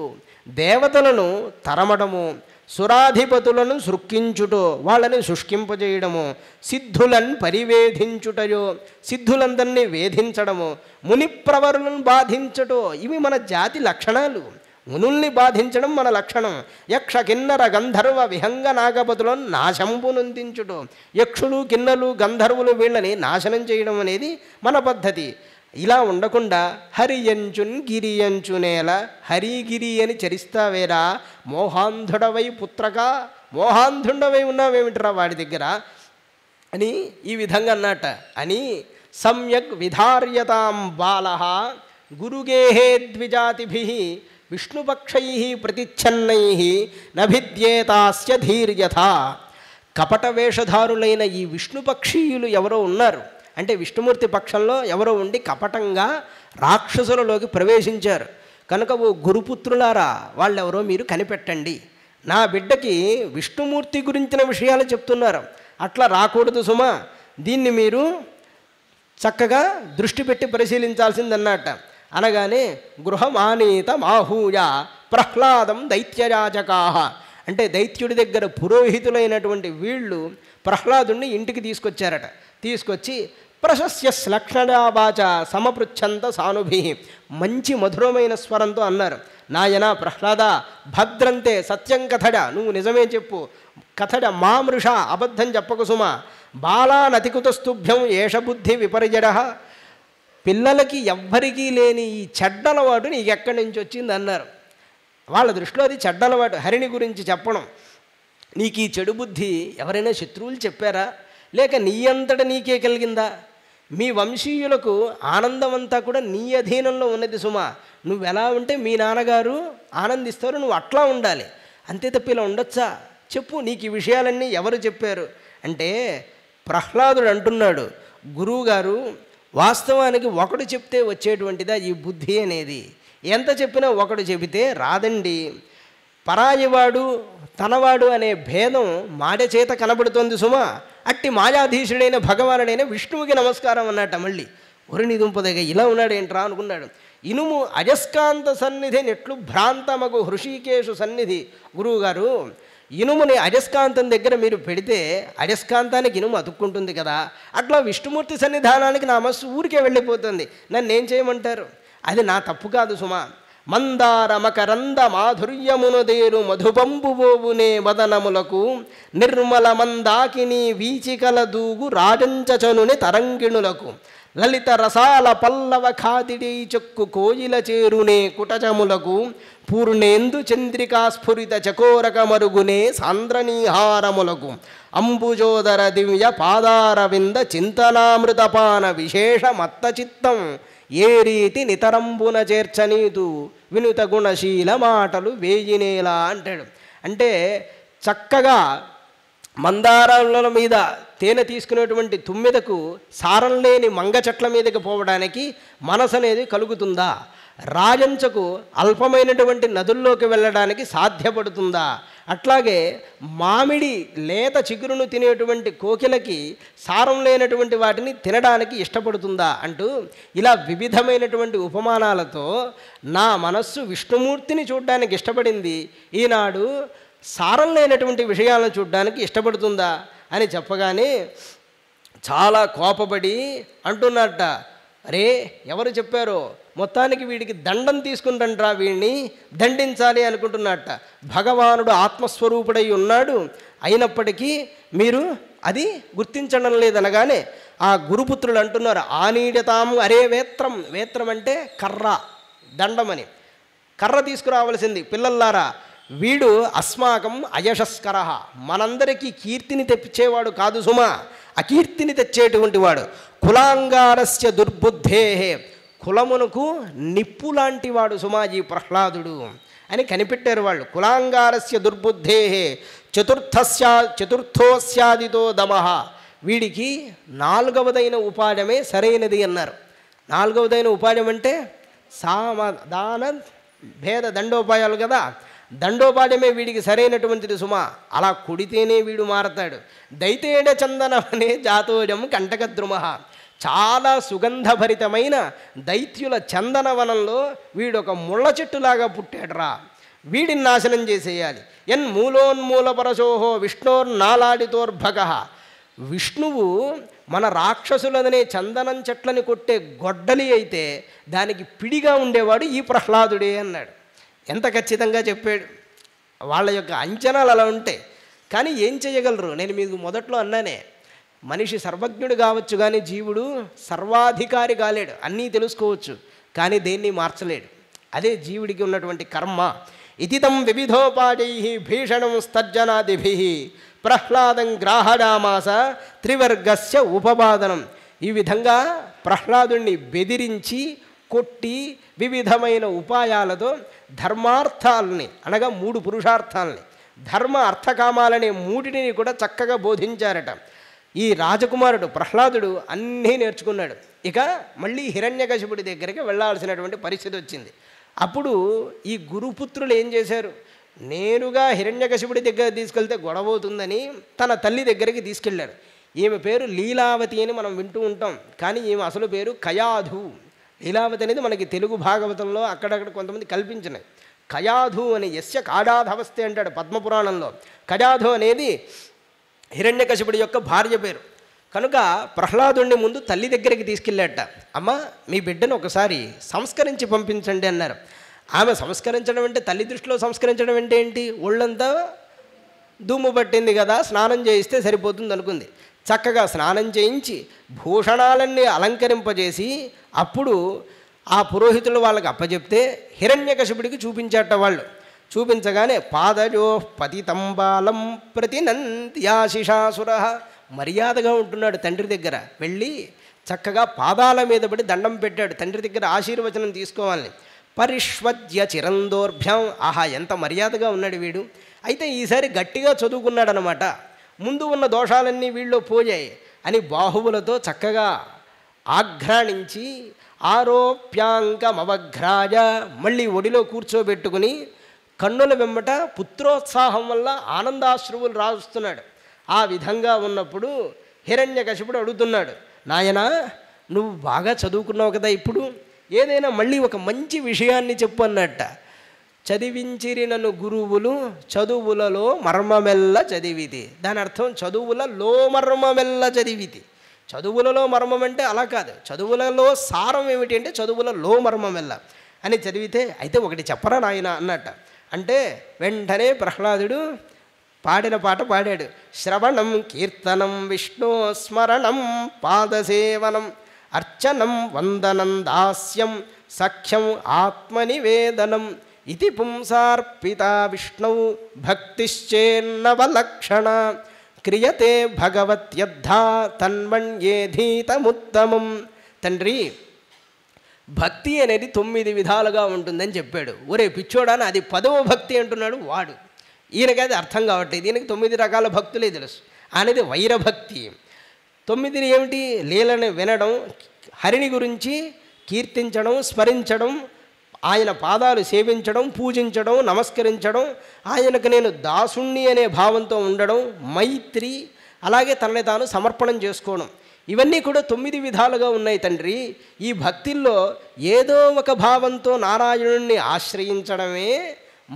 దేవతలను తరమడము, సురాధిపతులను సృక్కించుటో, వాళ్ళని శుష్కింపజేయడము, సిద్ధులను పరివేధించుటయో, సిద్ధులందరినీ వేధించడము, మునిప్రవరులను బాధించటో, ఇవి మన జాతి లక్షణాలు. మునుల్ని బాధించడం మన లక్షణం. యక్ష కిన్నర గంధర్వ విహంగ నాగపతులను నాశంపునందించుటో, యక్షులు కిన్నలు గంధర్వులు వీళ్ళని నాశనం చేయడం అనేది మన పద్ధతి. ఇలా ఉండకుండా హరియంచున్ గిరియంచునేల, హరిగిరి అని చరిస్తావేరా, మోహాంధుడవై పుత్రక, మోహాంధుండవై ఉన్నావేమిట్రా వాడి దగ్గర అని ఈ విధంగా అన్నట అని. సమ్యక్ విధార్యతాం బాలః గురుగేహే ద్విజాతిభిః విష్ణుపక్షై ప్రతిచ్ఛన్నై నభిద్యేతాస్య ధీర్యథ. కపట వేషధారులైన ఈ విష్ణుపక్షీయులు ఎవరో ఉన్నారు అంటే విష్ణుమూర్తి పక్షంలో ఎవరో ఉండి కపటంగా రాక్షసులలోకి ప్రవేశించారు కనుక ఓ గురుపుత్రులారా వాళ్ళెవరో మీరు కనిపెట్టండి. నా బిడ్డకి విష్ణుమూర్తి గురించిన విషయాలు చెప్తున్నారు, అట్లా రాకూడదు సుమా, దీన్ని మీరు చక్కగా దృష్టి పెట్టి పరిశీలించాల్సిందన్నట్ట. అనగానే గృహమానీత మాహూయ ప్రహ్లాదం దైత్యరాజకాహ, అంటే దైత్యుడి దగ్గర పురోహితులైనటువంటి వీళ్ళు ప్రహ్లాదుని ఇంటికి తీసుకొచ్చారట. తీసుకొచ్చి ప్రశస్య శ్లక్షణావాచ సమపృచ్ఛంత సానుభి, మంచి మధురమైన స్వరంతో అన్నారు, నాయన ప్రహ్లాద భద్రంతే సత్యం కథడ, నువ్వు నిజమే చెప్పు, కథడ మామృష అబద్ధం చెప్పకు సుమ, బాలానతికుతస్తుభ్యం ఏష బుద్ధి విపర్యడ, పిల్లలకి ఎవ్వరికీ లేని ఈ చెడ్డలవాడు నీకు ఎక్కడి నుంచి వచ్చింది అన్నారు. వాళ్ళ దృష్టిలో అది చెడ్డలవాడు, హరిని గురించి చెప్పడం. నీకు ఈ చెడు బుద్ధి ఎవరైనా శత్రువులు చెప్పారా, లేక నీ అంతటా నీకే కలిగిందా? మీ వంశీయులకు ఆనందం అంతా కూడా నీ అధీనంలో ఉన్నది సుమా, నువ్వు ఎలా ఉంటే మీ నాన్నగారు ఆనందిస్తారు, నువ్వు అట్లా ఉండాలి, అంతే తప్ప ఇలా ఉండొచ్చా? చెప్పు నీకు ఈ విషయాలన్నీ ఎవరు చెప్పారు అంటే ప్రహ్లాదుడు అంటున్నాడు, గురువుగారు వాస్తవానికి ఒకడు చెప్తే వచ్చేటువంటిదా ఈ బుద్ధి అనేది, ఎంత చెప్పినా ఒకడు చెబితే రాదండి, పరాయివాడు తనవాడు అనే భేదం మాయ చేత కనబడుతోంది సుమా, అట్టి మాయాధీశుడైన భగవానుడైన విష్ణువుకి నమస్కారం అన్నట్ట. మళ్ళీ ఒరిని దుంపదగా ఇలా ఉన్నాడు ఏంట్రా అనుకున్నాడు. ఇనుము అజస్కాంత సన్నిధి నెట్లు భ్రాంతమగు హృషికేశు సన్నిధి, గురువుగారు ఇనుముని అజస్కాంతం దగ్గర మీరు పెడితే అజస్కాంతానికి ఇనుము అతుక్కుంటుంది కదా, అట్లా విష్ణుమూర్తి సన్నిధానానికి నా మనస్సు ఊరికే వెళ్ళిపోతుంది, నన్ను ఏం చేయమంటారు? అది నా తప్పు కాదు సుమా. మందార మకరంద మాధుర్యమునదేరు మధుబంబువోవునే వదనములకు నిర్మల మందాకిని వీచికల దూగు రాజంచనుని తరంగిణులకు లలిత రసాల పల్లవ ఖాతిడి చెక్కు కోయిల చేరునే కుటజములకు పూర్ణేందు చంద్రికా స్ఫురిత చకోరక మరుగునే సాంద్రనీహారములకు అంబుజోదర దివ్య పాదారవింద చింతనామృతపాన విశేష మత్త చిత్తం ఏ రీతి నితరంబున చేర్చనీదు వినుత గుణశీల మాటలు వేయినేలా అంటాడు. అంటే చక్కగా మందారాల మీద తేనె తీసుకునేటువంటి తుమ్మెదకు సారం లేని మంగ చెట్ల మీదకి పోవడానికి మనసు అనేది కలుగుతుందా? రాజంచకు అల్పమైనటువంటి నదుల్లోకి వెళ్ళడానికి సాధ్యపడుతుందా? అట్లాగే మామిడి లేత చిగురును తినేటువంటి కోకిలకి సారం లేనటువంటి వాటిని తినడానికి ఇష్టపడుతుందా అంటూ ఇలా వివిధమైనటువంటి ఉపమానాలతో నా మనస్సు విష్ణుమూర్తిని చూడడానికి ఇష్టపడింది, ఈనాడు సారం లేనటువంటి విషయాలను చూడడానికి ఇష్టపడుతుందా అని చెప్పగానే చాలా కోపపడి అంటున్నట్ట, అరే ఎవరు చెప్పారో, మొత్తానికి వీడికి దండం తీసుకుంటాంట్రా, వీడిని దండించాలి అనుకుంటున్నట్ట. భగవానుడు ఆత్మస్వరూపుడై ఉన్నాడు, అయినప్పటికీ మీరు అది గుర్తించడం లేదనగానే ఆ గురుపుత్రులు అంటున్నారు, ఆనీడతాము అరే వేత్రం, వేత్రం అంటే కర్ర, దండమని, కర్ర తీసుకురావలసింది పిల్లల్లారా, వీడు అస్మాకం అయశస్కర, మనందరికీ కీర్తిని తెచ్చేవాడు కాదు సుమా, అకీర్తిని తెచ్చేటువంటి వాడు. కులాంగారస్య దుర్బుద్ధే, కులమునకు నిప్పు లాంటి వాడు సుమా ఈ ప్రహ్లాదుడు అని కనిపెట్టారు వాళ్ళు. కులాంగారస్య దుర్బుద్ధే చతుర్థోస్యాదితో దమః, వీడికి 4వదైన ఉపాయమే సరైనది అన్నారు. 4వదైన ఉపాయం అంటే సామదాన భేద దండోపాయాలు కదా, దండోపాయమే వీడికి సరైనటువంటిది సుమా. అలా కుడితేనే వీడు మారతాడు. దైతేడ చందనమనే జాతోజం కంటకద్రుమ, చాలా సుగంధభరితమైన దైత్యుల చందనవనంలో వీడొక ముళ్ళ చెట్టులాగా పుట్టాడురా, వీడిని నాశనం చేసేయాలి. ఎన్ మూలోన్మూల పరశోహో విష్ణోర్నాలాడితోర్భగ, విష్ణువు మన రాక్షసులదనే చందనం చెట్లని కొట్టే గొడ్డలి అయితే దానికి పిడిగా ఉండేవాడు ఈ ప్రహ్లాదుడే అన్నాడు. ఎంత ఖచ్చితంగా చెప్పాడు. వాళ్ళ యొక్క అంచనాలు అలా ఉంటాయి. కానీ ఏం చేయగలరు? నేను మీకు మొదట్లో అన్నానే, మనిషి సర్వజ్ఞుడు కావచ్చు కానీ జీవుడు సర్వాధికారి కాలేడు. అన్నీ తెలుసుకోవచ్చు కానీ దేన్ని మార్చలేడు. అదే జీవుడికి ఉన్నటువంటి కర్మ. ఇతితం వివిధోపాయై భీషణం స్తర్జనాదిభి ప్రహ్లాదం గ్రాహడామాస త్రివర్గస్య ఉపపాదనం. ఈ విధంగా ప్రహ్లాదుణ్ణి బెదిరించి కొట్టి వివిధమైన ఉపాయాలతో ధర్మార్థాలని అనగా 3 పురుషార్థాలని, ధర్మ అర్థకామాలనే 3టిని కూడా చక్కగా బోధించారట. ఈ రాజకుమారుడు ప్రహ్లాదుడు అన్నీ నేర్చుకున్నాడు. ఇక మళ్ళీ హిరణ్యకశిపుడి దగ్గరికి వెళ్ళాల్సినటువంటి పరిస్థితి వచ్చింది. అప్పుడు ఈ గురుపుత్రులు ఏం చేశారు? నేరుగా హిరణ్యకశిపుడి దగ్గర తీసుకెళ్తే గొడవ అవుతుందని తన తల్లి దగ్గరికి తీసుకెళ్ళారు. ఈమె పేరు లీలావతి అని మనం వింటూ ఉంటాం, కానీ ఈమె అసలు పేరు కయాధు. లీలావతి అనేది మనకి తెలుగు భాగవతంలో అక్కడక్కడ కొంతమంది కల్పించినాయి. కయాధు అని యస్య కాడాధవస్తే అంటాడు పద్మపురాణంలో. కయాధు అనేది హిరణ్యకశిపుడి యొక్క భార్య పేరు. కనుక ప్రహ్లాదుడిని ముందు తల్లి దగ్గరికి తీసుకెళ్ళాట. అమ్మ, మీ బిడ్డను ఒకసారి సంస్కరించి పంపించండి అన్నారు. ఆమె సంస్కరించడం అంటే, తల్లి దృష్టిలో సంస్కరించడం అంటే ఏంటి? ఒళ్ళంతా దుమ్ము పట్టింది కదా, స్నానం చేయిస్తే సరిపోతుంది అనుకుంది. చక్కగా స్నానం చేయించి భూషణాలన్నీ అలంకరింపజేసి అప్పుడు ఆ పురోహితులు వాళ్ళకి అప్పచెప్తే హిరణ్యకశిపుడికి చూపించాట. వాళ్ళు చూపించగానే పాదజో పతితంబాలం ప్రతినంత్యాశిషాసుర, మర్యాదగా ఉంటున్నాడు తండ్రి దగ్గర. వెళ్ళి చక్కగా పాదాల మీద పడి దండం పెట్టాడు, తండ్రి దగ్గర ఆశీర్వచనం తీసుకోవాలని. పరిష్వజ్య చిరందోర్భ్యం, ఆహా ఎంత మర్యాదగా ఉన్నాడు వీడు. అయితే ఈసారి గట్టిగా చదువుకున్నాడనమాట. ముందు ఉన్న దోషాలన్నీ వీళ్ళు పోయాయి అని బాహువులతో చక్కగా ఆఘ్రాణించి ఆరోప్యాంకమవఘ్రాయ, మళ్ళీ ఒడిలో కూర్చోబెట్టుకుని కన్నుల వెంబట పుత్రోత్సాహం వల్ల ఆనందాశ్రువులు రాస్తున్నాడు. ఆ విధంగా ఉన్నప్పుడు హిరణ్యకశిపుడు అడుగుతున్నాడు, నాయనా నువ్వు బాగా చదువుకున్నావు కదా, ఇప్పుడు ఏదైనా మళ్ళీ ఒక మంచి విషయాన్ని చెప్పు అన్నట్ట. చదివించిరి నన్ను గురువులు చదువులలో మర్మమెల్ల చదివితి. దాని అర్థం చదువులలో మర్మమెల్ల చదివితి. చదువులలో మర్మం అంటే అలా కాదు, చదువులలో సారం ఏమిటి అంటే చదువులలో మర్మమెల్ల అని చదివితే, అయితే ఒకటి చెప్పరా నాయన అన్నట్ట. అంటే వెంటనే ప్రహ్లాదుడు పాడిన పాట పాడాడు. శ్రవణం కీర్తనం విష్ణు స్మరణం పాదసేవనం అర్చనం వందనం దాస్యం సఖ్యం ఆత్మనివేదనం ఇది పుంసార్పిత విష్ణు భక్తిశ్చేన్నవలక్షణ క్రియతే భగవత్యద్ధా తన్మణ్యేధీతముత్తమం. తండ్రి, భక్తి అనేది 9 విధాలుగా ఉంటుందని చెప్పాడు. ఒరే పిచ్చోడాని, అది 10వ భక్తి అంటున్నాడు వాడు. ఈయనకైతే అర్థం కావట్లేదు. దీనికి 9 రకాల భక్తులే తెలుసు. అనేది వైరభక్తి. 9 ఏమిటి? లీలను వినడం, హరిని గురించి కీర్తించడం, స్మరించడం, ఆయన పాదాలు సేవించడం, పూజించడం, నమస్కరించడం, ఆయనకు నేను దాసుణ్ణి అనే భావంతో ఉండడం, మైత్రి, అలాగే తనని తాను సమర్పణం చేసుకోవడం. ఇవన్నీ కూడా 9 విధాలుగా ఉన్నాయి తండ్రి. ఈ భక్తిల్లో ఏదో ఒక భావంతో నారాయణుణ్ణి ఆశ్రయించడమే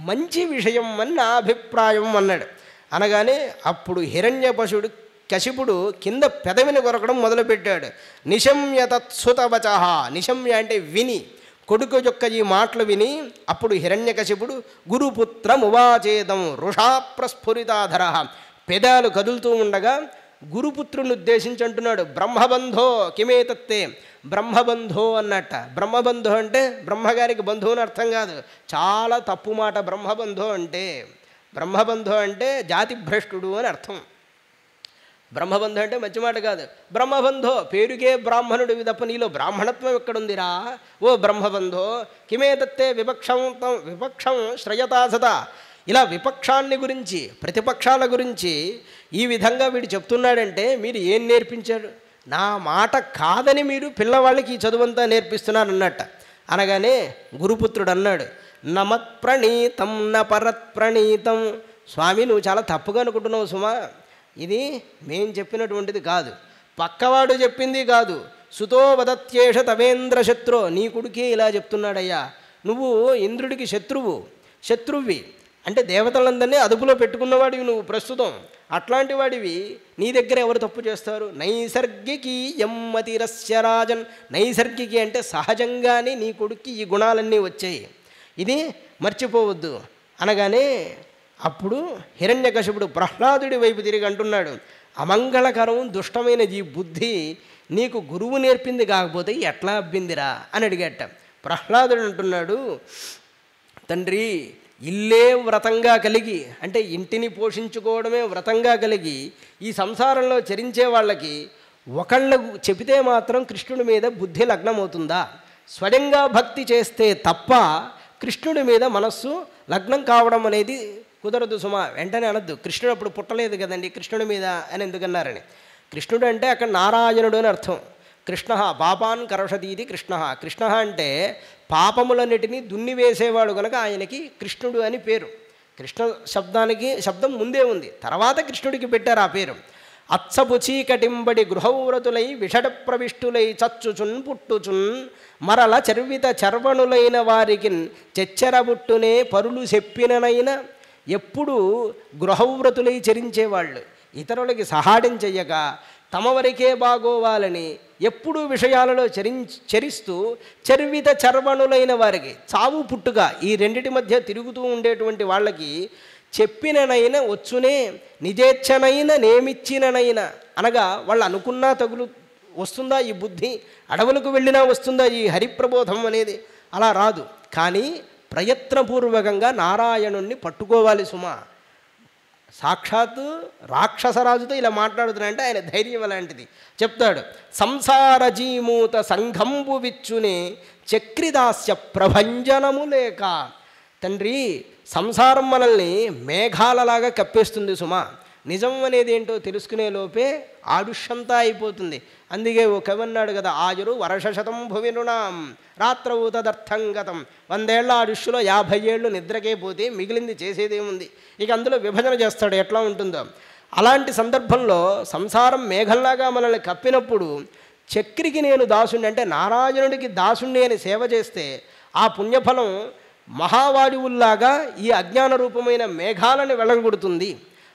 మంచి విషయం అని నా అభిప్రాయం అన్నాడు. అనగానే అప్పుడు కశిపుడు కింద పెదవిని కొరకడం మొదలుపెట్టాడు. నిశమ్య తత్సుతవచ, నిశమ్య అంటే విని, కొడుకు యొక్క ఈ మాటలు విని అప్పుడు హిరణ్యకశిపుడు గురుపుత్రమువాచేదం వృషాప్రస్ఫురితాధర, పెదాలు కదులుతూ ఉండగా గురుపుత్రుని ఉద్దేశించి అంటున్నాడు, బ్రహ్మబంధో కిమేతత్తే, బ్రహ్మబంధో అన్నట్ట. బ్రహ్మబంధో అంటే బ్రహ్మగారికి బంధువు అని అర్థం కాదు, చాలా తప్పు మాట. బ్రహ్మబంధో అంటే జాతి భ్రష్టుడు అని అర్థం. బ్రహ్మబంధు అంటే మంచి మాట కాదు. బ్రహ్మబంధో పేరుకే బ్రాహ్మణుడివి తప్ప నీలో బ్రాహ్మణత్వం ఎక్కడుందిరా ఓ బ్రహ్మబంధో. కిమేతత్తే విపక్షం శ్రయతా సదా. ఇలా విపక్షాన్ని గురించి, ప్రతిపక్షాల గురించి ఈ విధంగా వీడు చెప్తున్నాడంటే మీరు ఏం నేర్పించాడు? నా మాట కాదని మీరు పిల్లవాళ్ళకి ఈ చదువంతా నేర్పిస్తున్నారు అన్నట్ట. అనగానే గురుపుత్రుడు అన్నాడు, నమత్ప్రణీతం న పరత్ప్రణీతం. స్వామి నువ్వు చాలా తప్పుగా అనుకుంటున్నావు సుమా, ఇది మేం చెప్పినటువంటిది కాదు, పక్కవాడు చెప్పింది కాదు. సుతో వదత్యేష తవేంద్ర శత్రు. నీ కొడుకే ఇలా చెప్తున్నాడయ్యా. నువ్వు ఇంద్రుడికి శత్రువి అంటే దేవతలందరినీ అదుపులో పెట్టుకున్నవాడివి నువ్వు ప్రస్తుతం. అట్లాంటి వాడివి నీ దగ్గర ఎవరు తప్పు చేస్తారు? నైసర్గికి యమ్మతిరస్య రాజన్. నైసర్గికి అంటే సహజంగానే నీ కొడుక్కి ఈ గుణాలన్నీ వచ్చాయి, ఇది మర్చిపోవద్దు అనగానే అప్పుడు హిరణ్యకశిపుడు ప్రహ్లాదుడి వైపు తిరిగి అంటున్నాడు, అమంగళకరం దుష్టమైన ఈ బుద్ధి నీకు గురువు నేర్పింది కాకపోతే ఎట్లా అబ్బిందిరా అని అడిగట. ప్రహ్లాదుడు అంటున్నాడు, తండ్రి ఇల్లే వ్రతంగా కలిగి అంటే ఇంటిని పోషించుకోవడమే వ్రతంగా కలిగి ఈ సంసారంలో చరించే వాళ్ళకి ఒకళ్ళకు చెబితే మాత్రం కృష్ణుడి మీద బుద్ధి లగ్నమవుతుందా? స్వయంగా భక్తి చేస్తే తప్ప కృష్ణుడి మీద మనస్సు లగ్నం కావడం అనేది కుదరదు సుమా. వెంటనే అనద్దు, కృష్ణుడు అప్పుడు పుట్టలేదు కదండి కృష్ణుడి మీద అని ఎందుకన్నారని. కృష్ణుడు అంటే అక్కడ నారాయణుడు అని అర్థం. కృష్ణ పాపాన్ కరషదీది కృష్ణ అంటే పాపములన్నిటినీ దున్నివేసేవాడు కనుక ఆయనకి కృష్ణుడు అని పేరు. కృష్ణ శబ్దం ముందే ఉంది, తర్వాత కృష్ణుడికి పెట్టారు ఆ పేరు. అత్సపు చీకటింబడి గృహవ్రతులై విషడ ప్రవిష్టులై చచ్చుచున్ పుట్టుచున్ మరల చర్విత చర్వణులైన వారికి చెచ్చరబుట్టునే పరులు చెప్పిననైనా. ఎప్పుడు గృహవ్రతులై చరించేవాళ్ళు, ఇతరులకి సహాయం చెయ్యక తమ వరకే బాగోవాలని ఎప్పుడూ విషయాలలో చరిస్తూ చర్విత చర్వణులైన వారికి చావు పుట్టుక ఈ రెండిటి మధ్య తిరుగుతూ ఉండేటువంటి వాళ్ళకి చెప్పిననైనా వచ్చునే నిజేచ్ఛనైన నేమిచ్చిననైనా. అనగా వాళ్ళు అనుకున్నా వస్తుందా ఈ బుద్ధి? అడవులకు వెళ్ళినా వస్తుందా ఈ హరిప్రబోధం అనేది? అలా రాదు. కానీ ప్రయత్నపూర్వకంగా నారాయణుణ్ణి పట్టుకోవాలి సుమా. సాక్షాత్తు రాక్షసరాజుతో ఇలా మాట్లాడుతున్నాయంటే ఆయన ధైర్యం అలాంటిది. చెప్తాడు, సంసార జీమూత సంఘంబు విచ్చునే చక్రిదాస్య ప్రభంజనము లేక. తండ్రి సంసారం మనల్ని మేఘాలలాగా కప్పేస్తుంది సుమా. నిజం అనేది ఏంటో తెలుసుకునే లోపే ఆయుష్యంతా అయిపోతుంది. అందుకే ఓ కవి అన్నాడు కదా, ఆయురు వర్షశతం భువినునాం రాత్రవు తదర్థం గతం. 100 ఏళ్ల ఆయుష్లో 50 ఏళ్ళు నిద్రకే పోతే మిగిలింది చేసేదేముంది? ఇక అందులో విభజన చేస్తాడు ఎట్లా ఉంటుందో. అలాంటి సందర్భంలో సంసారం మేఘంలాగా మనల్ని కప్పినప్పుడు చక్రికి నేను దాసుణ్ణి అంటే నారాయణుడికి దాసుణ్ణి అని సేవ చేస్తే ఆ పుణ్యఫలం మహావాయువుల్లాగా ఈ అజ్ఞాన రూపమైన మేఘాలను వెళ్ళగొడుతుంది.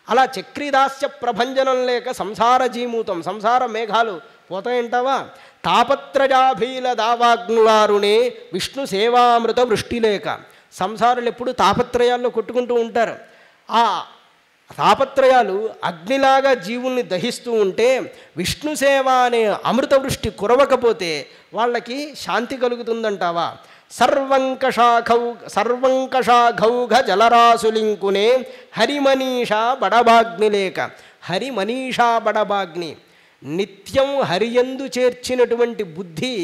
అలా చక్రిదాస్య ప్రభంజనం లేక సంసార జీమూతం, సంసార మేఘాలు పోతాయంటావా? తాపత్రయాభీల దావాగ్నులారునే విష్ణు సేవామృత వృష్టి లేక. సంసారులు ఎప్పుడు తాపత్రయాల్లో కొట్టుకుంటూ ఉంటారు. ఆ తాపత్రయాలు అగ్నిలాగా జీవుల్ని దహిస్తూ ఉంటే విష్ణు సేవ అనే అమృత వృష్టి కురవకపోతే వాళ్ళకి శాంతి కలుగుతుందంటావా? సర్వంకషాఘౌఘ జలరాసులింకునే హరిమనీషా బడబాగ్ని లేక. హరిమనీషా బడబాగ్ని నిత్యం హరియందు చేర్చినటువంటి బుద్ధి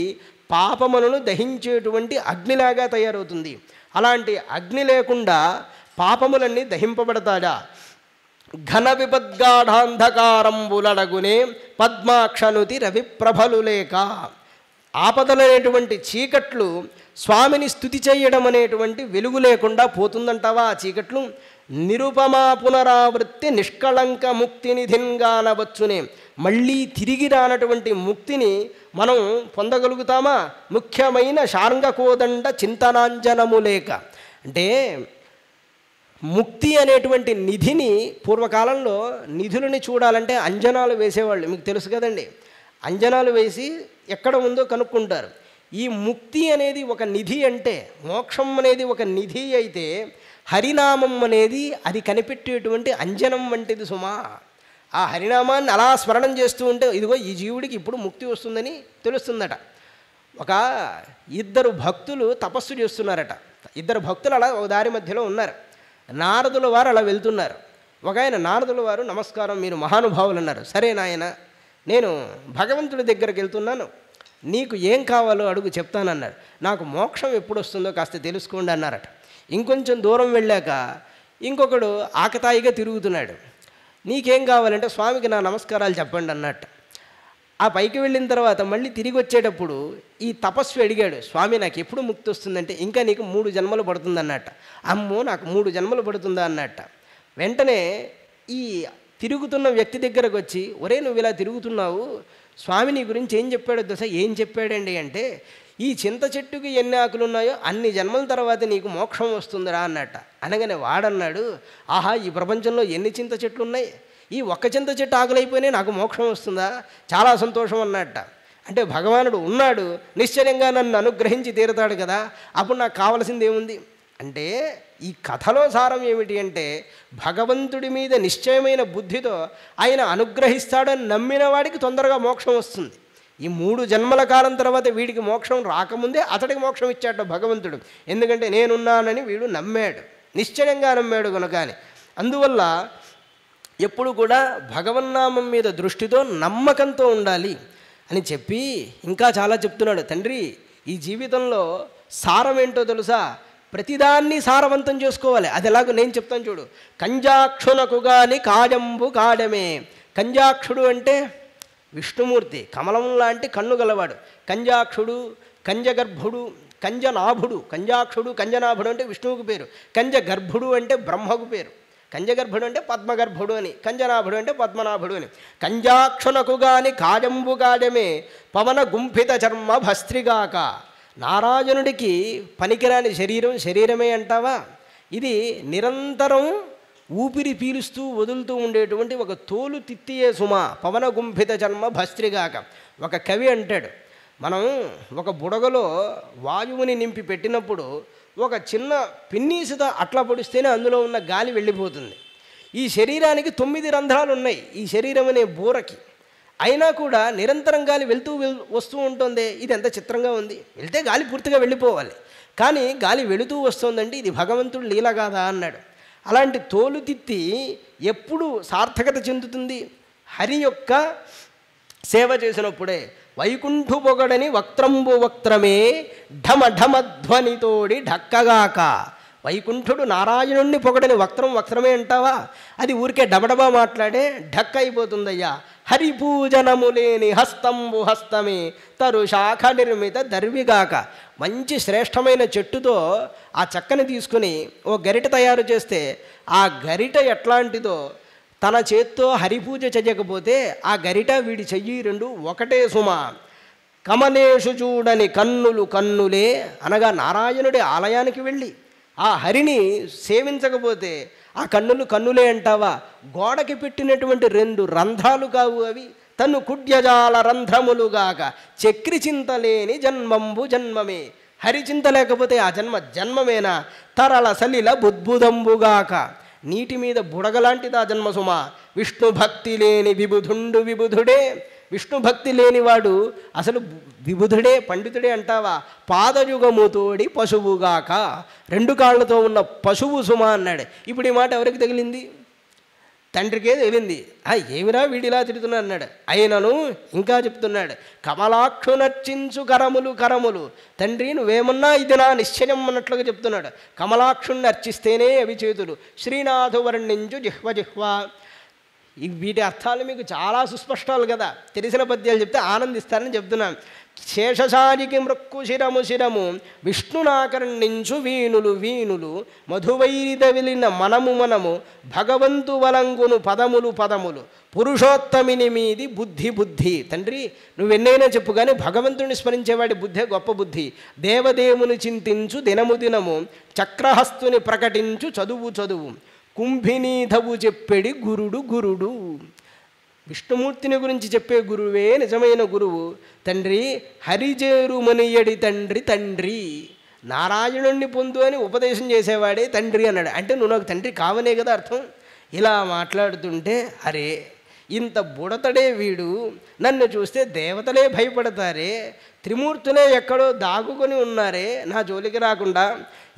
పాపములను దహించేటువంటి అగ్నిలాగా తయారవుతుంది. అలాంటి అగ్ని లేకుండా పాపములన్నీ దహింపబడతాడా? ఘన విపద్గాఢాంధకారంబులడగునే పద్మాక్షనుతి రవిప్రభలు లేక. ఆపదలనేటువంటి చీకట్లు స్వామిని స్తుతి చేయడం అనేటువంటి వెలుగు లేకుండా పోతుందంటావా ఆ చీకట్లు? నిరుపమా పునరావృత్తి నిష్కళంక ముక్తి నిధింగానవచ్చునే. మళ్ళీ తిరిగి రానటువంటి ముక్తిని మనం పొందగలుగుతామా? ముఖ్యమైన శార్ంగకోదండ చింతనాంజనము లేక. అంటే ముక్తి అనేటువంటి నిధిని పూర్వకాలంలో నిధులని చూడాలంటే అంజనాలు వేసేవాళ్ళు, మీకు తెలుసు కదండి. అంజనాలు వేసి ఎక్కడ ఉందో కనుక్కుంటారు. ఈ ముక్తి అనేది ఒక నిధి అంటే, మోక్షం అనేది ఒక నిధి అయితే హరినామం అనేది అది కనిపెట్టేటువంటి అంజనం వంటిది సుమా. ఆ హరినామాన్ని అలా స్మరణం చేస్తూ ఉంటే ఇదిగో ఈ జీవుడికి ఇప్పుడు ముక్తి వస్తుందని తెలుస్తుందట. ఒక ఇద్దరు భక్తులు తపస్సు చేస్తున్నారట. ఇద్దరు భక్తులు అలా ఒక దారి మధ్యలో ఉన్నారు. నారదుల వారు అలా వెళ్తున్నారు. ఒక ఆయన నారదుల వారు, నమస్కారం, మీరు మహానుభావులు అన్నారు. సరే నాయన, నేను భగవంతుడి దగ్గరికి వెళ్తున్నాను, నీకు ఏం కావాలో అడుగు చెప్తానన్నారు. నాకు మోక్షం ఎప్పుడు వస్తుందో కాస్త తెలుసుకోండి అన్నారట. ఇంకొంచెం దూరం వెళ్ళాక ఇంకొకడు ఆకతాయిగా తిరుగుతున్నాడు. నీకేం కావాలంటే స్వామికి నా నమస్కారాలు చెప్పండి అన్నట్టు. ఆ పైకి వెళ్ళిన తర్వాత మళ్ళీ తిరిగి వచ్చేటప్పుడు ఈ తపస్వి అడిగాడు, స్వామి నాకు ఎప్పుడు ముక్తి వస్తుందంటే, ఇంకా నీకు 3 జన్మలు పడుతుంది అన్నట్ట. అమ్మో, నాకు 3 జన్మలు పడుతుందా అన్నట్ట. వెంటనే ఈ తిరుగుతున్న వ్యక్తి దగ్గరకు వచ్చి, ఒరే నువ్వు ఇలా తిరుగుతున్నావు, స్వామి నీ గురించి ఏం చెప్పాడో దశ. ఏం చెప్పాడండి అంటే, ఈ చింత చెట్టుకి ఎన్ని ఆకులు ఉన్నాయో అన్ని జన్మల తర్వాత నీకు మోక్షం వస్తుందిరా అన్నట్ట. అనగానే వాడన్నాడు, ఆహా, ఈ ప్రపంచంలో ఎన్ని చింత చెట్లు ఉన్నాయి, ఈ ఒక్క చింత చెట్టు ఆకులైపోయినాయి, నాకు మోక్షం వస్తుందా, చాలా సంతోషం అన్నట్ట. అంటే భగవానుడు ఉన్నాడు, నిశ్చయంగా నన్ను అనుగ్రహించి తీరుతాడు కదా, అప్పుడు నాకు కావలసింది ఏముంది అంటే, ఈ కథలో సారం ఏమిటి అంటే, భగవంతుడి మీద నిశ్చయమైన బుద్ధితో ఆయన అనుగ్రహిస్తాడని నమ్మిన వాడికి తొందరగా మోక్షం వస్తుంది. ఈ 3 జన్మల కాలం తర్వాత వీడికి మోక్షం రాకముందే అతడికి మోక్షం ఇచ్చాడు భగవంతుడు. ఎందుకంటే నేనున్నానని వీడు నమ్మాడు, నిశ్చయంగా నమ్మాడు కనుక. అందువల్ల ఎప్పుడు కూడా భగవన్నామం మీద దృష్టితో నమ్మకంతో ఉండాలి అని చెప్పి ఇంకా చాలా చెప్తున్నాడు. తండ్రి, ఈ జీవితంలో సారం ఏంటో తెలుసా, ప్రతిదాన్ని సారవంతం చేసుకోవాలి. అది ఎలాగో నేను చెప్తాను చూడు. కంజాక్షునకు గాని కాజంబు కాడమే. కంజాక్షుడు అంటే విష్ణుమూర్తి, కమలం లాంటి కన్ను గలవాడు. కంజాక్షుడు, కంజగర్భుడు, కంజనాభుడు. కంజాక్షుడు కంజనాభుడు అంటే విష్ణువుకు పేరు. కంజగర్భుడు అంటే బ్రహ్మకు పేరు. కంజగర్భుడు అంటే పద్మగర్భుడు అని, కంజనాభుడు అంటే పద్మనాభుడు అని. కంజాక్షునకు గాని కాజంబు కాజమే పవన గుంఫిత చర్మ భస్త్రిగాక. నారాయణుడికి పనికిరాని శరీరమే అంటావా? ఇది నిరంతరం ఊపిరి పీలుస్తూ వదులుతూ ఉండేటువంటి ఒక తోలు తిత్తియే సుమ. పవన గుంఫిత చర్మ భస్త్రిగాక. ఒక కవి అంటాడు, మనం ఒక బుడగలో వాయువుని నింపి పెట్టినప్పుడు ఒక చిన్న పిన్నీసుతో అట్లా పొడిస్తేనే అందులో ఉన్న గాలి వెళ్ళిపోతుంది. ఈ శరీరానికి 9 రంధ్రాలు ఉన్నాయి ఈ శరీరం అనే బూరకి. అయినా కూడా నిరంతరం గాలి వెళ్తూ వస్తూ ఉంటుంది. ఇది ఎంత చిత్రంగా ఉంది. వెళ్తే గాలి పూర్తిగా వెళ్ళిపోవాలి, కానీ గాలి వెళుతూ వస్తుందంటే ఇది భగవంతుడు లీల కాదా అన్నాడు. అలాంటి తోలుతిత్తి ఎప్పుడు సార్థకత చెందుతుంది? హరి యొక్క సేవ చేసినప్పుడే. వైకుంఠు పొగడని వక్త్రంబు వక్త్రమే ఢమ ఢమధ్వనితోడి ఢక్కగాక. వైకుంఠుడు నారాయణుణ్ణి పొగడని వక్త్రమే అంటావా? అది ఊరికే డబడబా మాట్లాడే ఢక్క అయిపోతుందయ్యా. హరిపూజనము లేని హస్తంబు హస్తమే తరు శాఖ నిర్మిత దర్విగాక. మంచి శ్రేష్టమైన చెట్టుతో ఆ చెక్కని తీసుకుని ఓ గరిట తయారు చేస్తే ఆ గరిట ఎట్లాంటిదో, తన చేత్తో హరిపూజ చెయ్యకపోతే ఆ గరిట వీడి చెయ్యి 2 ఒకటే సుమ. కమలేషు చూడని కన్నులు కన్నులే అనగా నారాయణుడి ఆలయానికి వెళ్ళి ఆ హరిని సేవించకపోతే ఆ కన్నులు కన్నులే అంటావా? గోడకి పెట్టినటువంటి 2 రంధ్రాలు కావు అవి. తను కుడ్యజాల రంధ్రములుగాక చక్రి చింతలేని జన్మంబు జన్మమే. హరిచింత లేకపోతే ఆ జన్మమేనా? తరల సలిల బుద్బుదంబుగాక. నీటి మీద బుడగలాంటిది ఆ జన్మసుమ. విష్ణు భక్తి లేని విబుధుండు విబుధుడే. విష్ణు భక్తి లేనివాడు అసలు విబుధుడే, పండితుడే అంటావా? పాదయుగముతోడి పశువుగాక. 2 కాళ్ళతో ఉన్న పశువు సుమ అన్నాడు. ఇప్పుడు ఈ మాట ఎవరికి తగిలింది? తండ్రికే తగిలింది. ఏమిరా వీడిలా తిడుతున్నా అన్నాడు. అయినను ఇంకా చెప్తున్నాడు, కమలాక్షు నర్చించు కరములు కరములు. తండ్రి నువ్వేమన్నా ఇది నా నిశ్చయం అన్నట్లుగా చెప్తున్నాడు. కమలాక్షుణ్ణి అర్చిస్తేనే అవి చేతులు. శ్రీనాథు వర్ణించు జిహ్వ జిహ్వ. వీటి అర్థాలు మీకు చాలా సుస్పష్టాలు కదా. తెలిసిన పద్యాలు చెప్తే ఆనందిస్తారని చెప్తున్నాను. శేషశారికి మృక్కు శిరము శిరము విష్ణునాకర్ణించు వీణులు వీణులు మధువైరిద విలిన మనము మనము భగవంతు వలంగును పదములు పదములు పురుషోత్తమిని మీది బుద్ధి బుద్ధి. తండ్రి నువ్వెన్నైనా చెప్పు కానీ భగవంతుని స్మరించేవాడి బుద్ధే గొప్ప బుద్ధి. దేవదేవుని చింతించు దినము దినము చక్రహస్తుని ప్రకటించు చదువు చదువు కుంభినీధవు చెప్పెడి గురుడు గురుడు. విష్ణుమూర్తిని గురించి చెప్పే గురువే నిజమైన గురువు. తండ్రి హరిజేరుమనియడి తండ్రి తండ్రి. నారాయణుణ్ణి పొందు అని ఉపదేశం చేసేవాడే తండ్రి అన్నాడు. అంటే నువ్వు నాకు తండ్రి కావనే కదా అర్థం. ఇలా మాట్లాడుతుంటే అరే ఇంత బుడతడే వీడు, నన్ను చూస్తే దేవతలే భయపడతారే, త్రిమూర్తులే ఎక్కడో దాగుకొని ఉన్నారే, నా జోలికి రాకుండా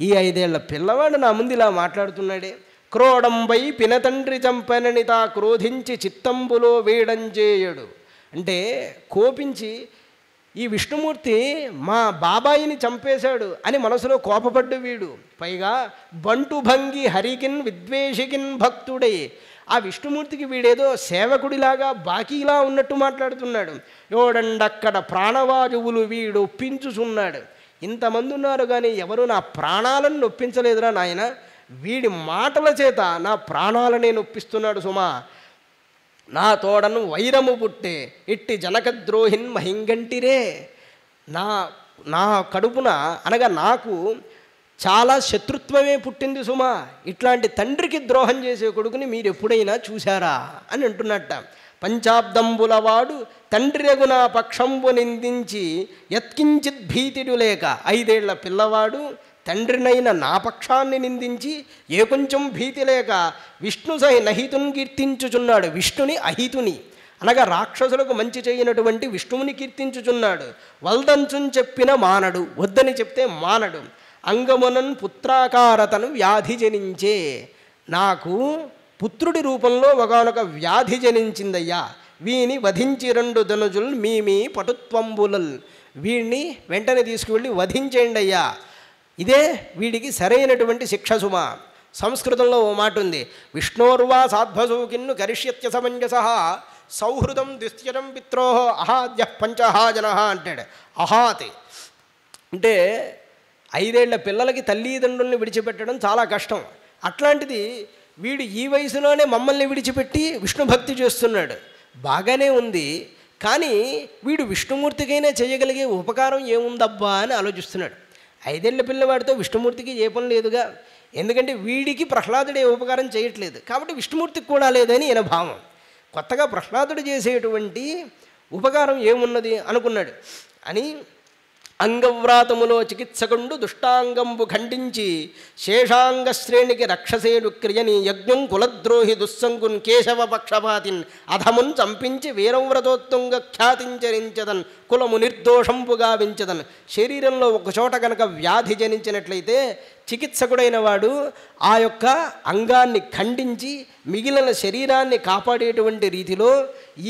ఈ 5 ఏళ్ల పిల్లవాడు నా ముందు ఇలా మాట్లాడుతున్నాడే. క్రోడంబై పినతండ్రి చంపనని తా క్రోధించి చిత్తంబులో వేడంచేయడు. అంటే కోపించి ఈ విష్ణుమూర్తి మా బాబాయిని చంపేశాడు అని మనసులో కోపపడ్డు వీడు. పైగా బంటు భంగి హరికిన్ విద్వేషికిన్ భక్తుడై, ఆ విష్ణుమూర్తికి వీడేదో సేవకుడిలాగా బాకీలా ఉన్నట్టు మాట్లాడుతున్నాడు. యోడండక్కడ ప్రాణవాయువులు వీడు ఒప్పించుచున్నాడు. ఇంతమంది ఉన్నారు కానీ ఎవరు నా ప్రాణాలను నొప్పించలేదురా నాయన, వీడి మాటల చేత నా ప్రాణాలనే నొప్పిస్తున్నాడు సుమా. నా తోడను వైరము పుట్టే ఇట్టి జనకద్రోహిన్ మహింగంటిరే. నా కడుపున అనగా నాకు చాలా శత్రుత్వమే పుట్టింది సుమా. ఇట్లాంటి తండ్రికి ద్రోహం చేసే కొడుకుని మీరు ఎప్పుడైనా చూశారా అని అంటున్నట్ట. పంచాబ్దంబులవాడు తండ్రిరగున పక్షంబు నిందించి యత్కించిత్ భీతిడు లేక, 5 ఏళ్ల పిల్లవాడు తండ్రినైన నా పక్షాన్ని నిందించి ఏ కొంచెం భీతి లేక విష్ణు సహి నహితుని కీర్తించుచున్నాడు. విష్ణుని అహితుని అనగా రాక్షసులకు మంచి చేయనటువంటి విష్ణువుని కీర్తించుచున్నాడు. వల్దంచుని చెప్పిన మానడు, వద్దని చెప్తే మానడు. అంగమునన్ పుత్రాకారతను వ్యాధి జనించే, నాకు పుత్రుడి రూపంలో ఒకనొక వ్యాధి జనించిందయ్యా. వీని వధించి 2 ధనుజుల్ మీమీ పటుత్వంబులల్, వీడిని వెంటనే తీసుకువెళ్ళి వధించేయండి అయ్యా. ఇదే వీడికి సరైనటువంటి శిక్ష సుమ. సంస్కృతంలో ఓ మాట ఉంది, విష్ణోర్వా సాధ్వసూకిన్ను కరిష్యత్య సమంజస సౌహృదం దుశ్చరం పిత్రోహో అహాద్య పంచహాజన అంటాడు. అహాతి అంటే 5 ఏళ్ల పిల్లలకి తల్లిదండ్రుల్ని విడిచిపెట్టడం చాలా కష్టం. అట్లాంటిది వీడు ఈ వయసులోనే మమ్మల్ని విడిచిపెట్టి విష్ణు భక్తి చేస్తున్నాడు. బాగానే ఉంది, కానీ వీడు విష్ణుమూర్తికైనా చేయగలిగే ఉపకారం ఏముందబ్బా అని ఆలోచిస్తున్నాడు. 5 ఏళ్ల పిల్లవాడితో విష్ణుమూర్తికి ఏ పని లేదుగా, ఎందుకంటే వీడికి ప్రహ్లాదుడు ఏ ఉపకారం చేయట్లేదు కాబట్టి విష్ణుమూర్తికి కూడా లేదని ఈయన భావం. కొత్తగా ప్రహ్లాదుడు చేసేటువంటి ఉపకారం ఏమున్నది అనుకున్నాడు. అని అంగవ్రాతములో చికిత్సకుండు దుష్టాంగంబు ఖండించి శేషాంగ శ్రేణికి రక్షసేను క్రియని యజ్ఞం కులద్రోహి దుస్సంగున్ కేశవ పక్షపాతిన్ అధమున్ చంపించి వీరవ్రతోత్తుంగ ఖ్యాతించరించదన్ కులము నిర్దోషంపుగా వించదన్. శరీరంలో ఒక చోట కనుక వ్యాధి జనించినట్లయితే చికిత్సకుడైన వాడు ఆ యొక్క అంగాన్ని ఖండించి మిగిలిన శరీరాన్ని కాపాడేటువంటి రీతిలో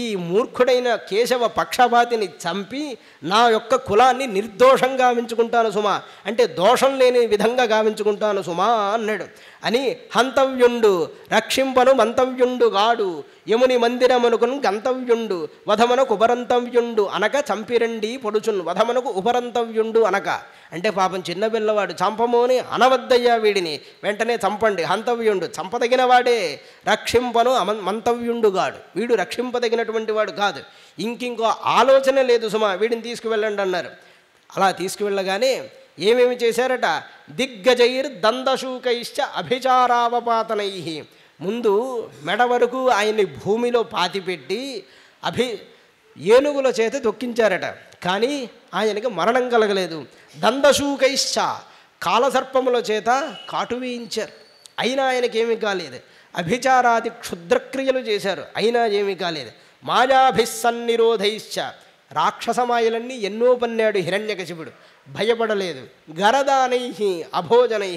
ఈ మూర్ఖుడైన కేశవ పక్షపాతిని చంపి నా యొక్క కులాన్ని నిర్దోషంగా గావించుకుంటాను సుమా, అంటే దోషం లేని విధంగా గావించుకుంటాను సుమా అన్నాడు. అని హంతవ్యుండు రక్షింపను మంతవ్యుండు గాడు యముని మందిరమనుకును గంతవ్యుండు వధమనకు ఉపరంతవ్యుండు అనక చంపిరండి పొడుచున్. వధమనకు ఉపరంతవ్యుండు అనక అంటే పాపం చిన్న పిల్లవాడు, చంపమోని అనవద్దయ్యా వీడిని, వెంటనే చంపండి. హంతవ్యుండు చంపదగిన వాడే, రక్షింపను మంతవ్యుండుగాడు, వీడు రక్షింపదగినటువంటి వాడు కాదు. ఇంకో ఆలోచన లేదు సుమా, వీడిని తీసుకువెళ్ళండి అన్నారు. అలా తీసుకువెళ్ళగానే ఏమేమి చేశారట, దిగ్గజైర్ దందశూకైశ్చ అభిచారావపాతనై, ముందు మెడ వరకు ఆయన్ని భూమిలో పాతిపెట్టి ఏనుగుల చేత తొక్కించారట, కానీ ఆయనకి మరణం కలగలేదు. దందశూకైశ్చ కాలసర్పముల చేత కాటు వేయించారు, అయినా ఆయనకేమీ కాలేదు. అభిచారాది క్షుద్రక్రియలు చేశారు, అయినా ఏమీ కాలేదు. మాయాభిస్సన్నిరోధైశ్చ రాక్షసమాయలన్నీ ఎన్నో పన్నాడు హిరణ్యకశిపుడు, భయపడలేదు. గరదానై అభోజనై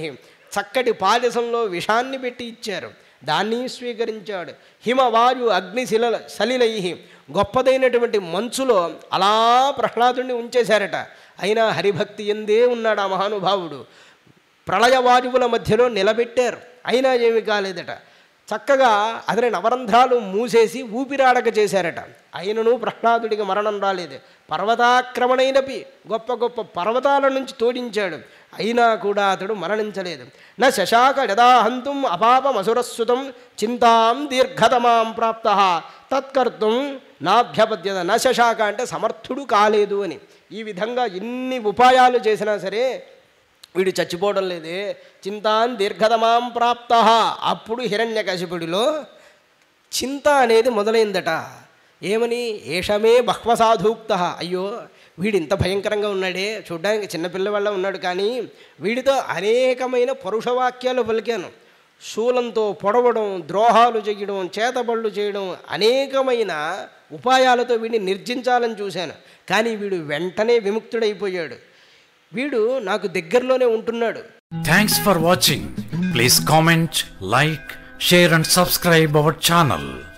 చక్కటి పాయసంలో విషాన్ని పెట్టి ఇచ్చారు, దాన్ని స్వీకరించాడు. హిమవాయు అగ్నిశిల సలిలై గొప్పదైనటువంటి మంచులో అలా ప్రహ్లాదుని ఉంచేశారట, అయినా హరిభక్తి ఎందే ఉన్నాడు ఆ మహానుభావుడు. ప్రళయవాయువుల మధ్యలో నిలబెట్టారు, అయినా ఏమీ కాలేదట. చక్కగా అతని నవరంధ్రాలు మూసేసి ఊపిరాడక చేశారట, అయినను ప్రహ్లాదుడికి మరణం రాలేదు. పర్వతాక్రమణైనపి గొప్ప గొప్ప పర్వతాల నుంచి తోడించాడు, అయినా కూడా అతడు మరణించలేదు. న శశాక యదాహంతుం అపాపమసురస్సుతం చింతాం దీర్ఘతమాం ప్రాప్త తత్కర్తుం నాభ్యపద్యత. న శశాక అంటే సమర్థుడు కాలేదు అని. ఈ విధంగా ఎన్ని ఉపాయాలు చేసినా సరే వీడు చచ్చిపోవడం లేదే. చింతాన్ దీర్ఘతమాం ప్రాప్త. అప్పుడు హిరణ్యకశిపుడిలో చింత అనేది మొదలైందట. ఏమని, ఏషమే బహ్వసాధూక్త, అయ్యో వీడు ఇంత భయంకరంగా ఉన్నాడే, చూడ్డానికి చిన్నపిల్లవాళ్ళ ఉన్నాడు, కానీ వీడితో అనేకమైన పరుషవాక్యాలు పలికాను, శూలంతో పొడవడం, ద్రోహాలు చేయడం, చేతబళ్ళు చేయడం, అనేకమైన ఉపాయాలతో వీడిని నిర్జించాలని చూశాను. కానీ వీడు వెంటనే విముక్తుడైపోయాడు. వీడు నాకు దగ్గరలోనే ఉంటున్నాడు. Thanks for watching. Please comment, like, share and subscribe our channel.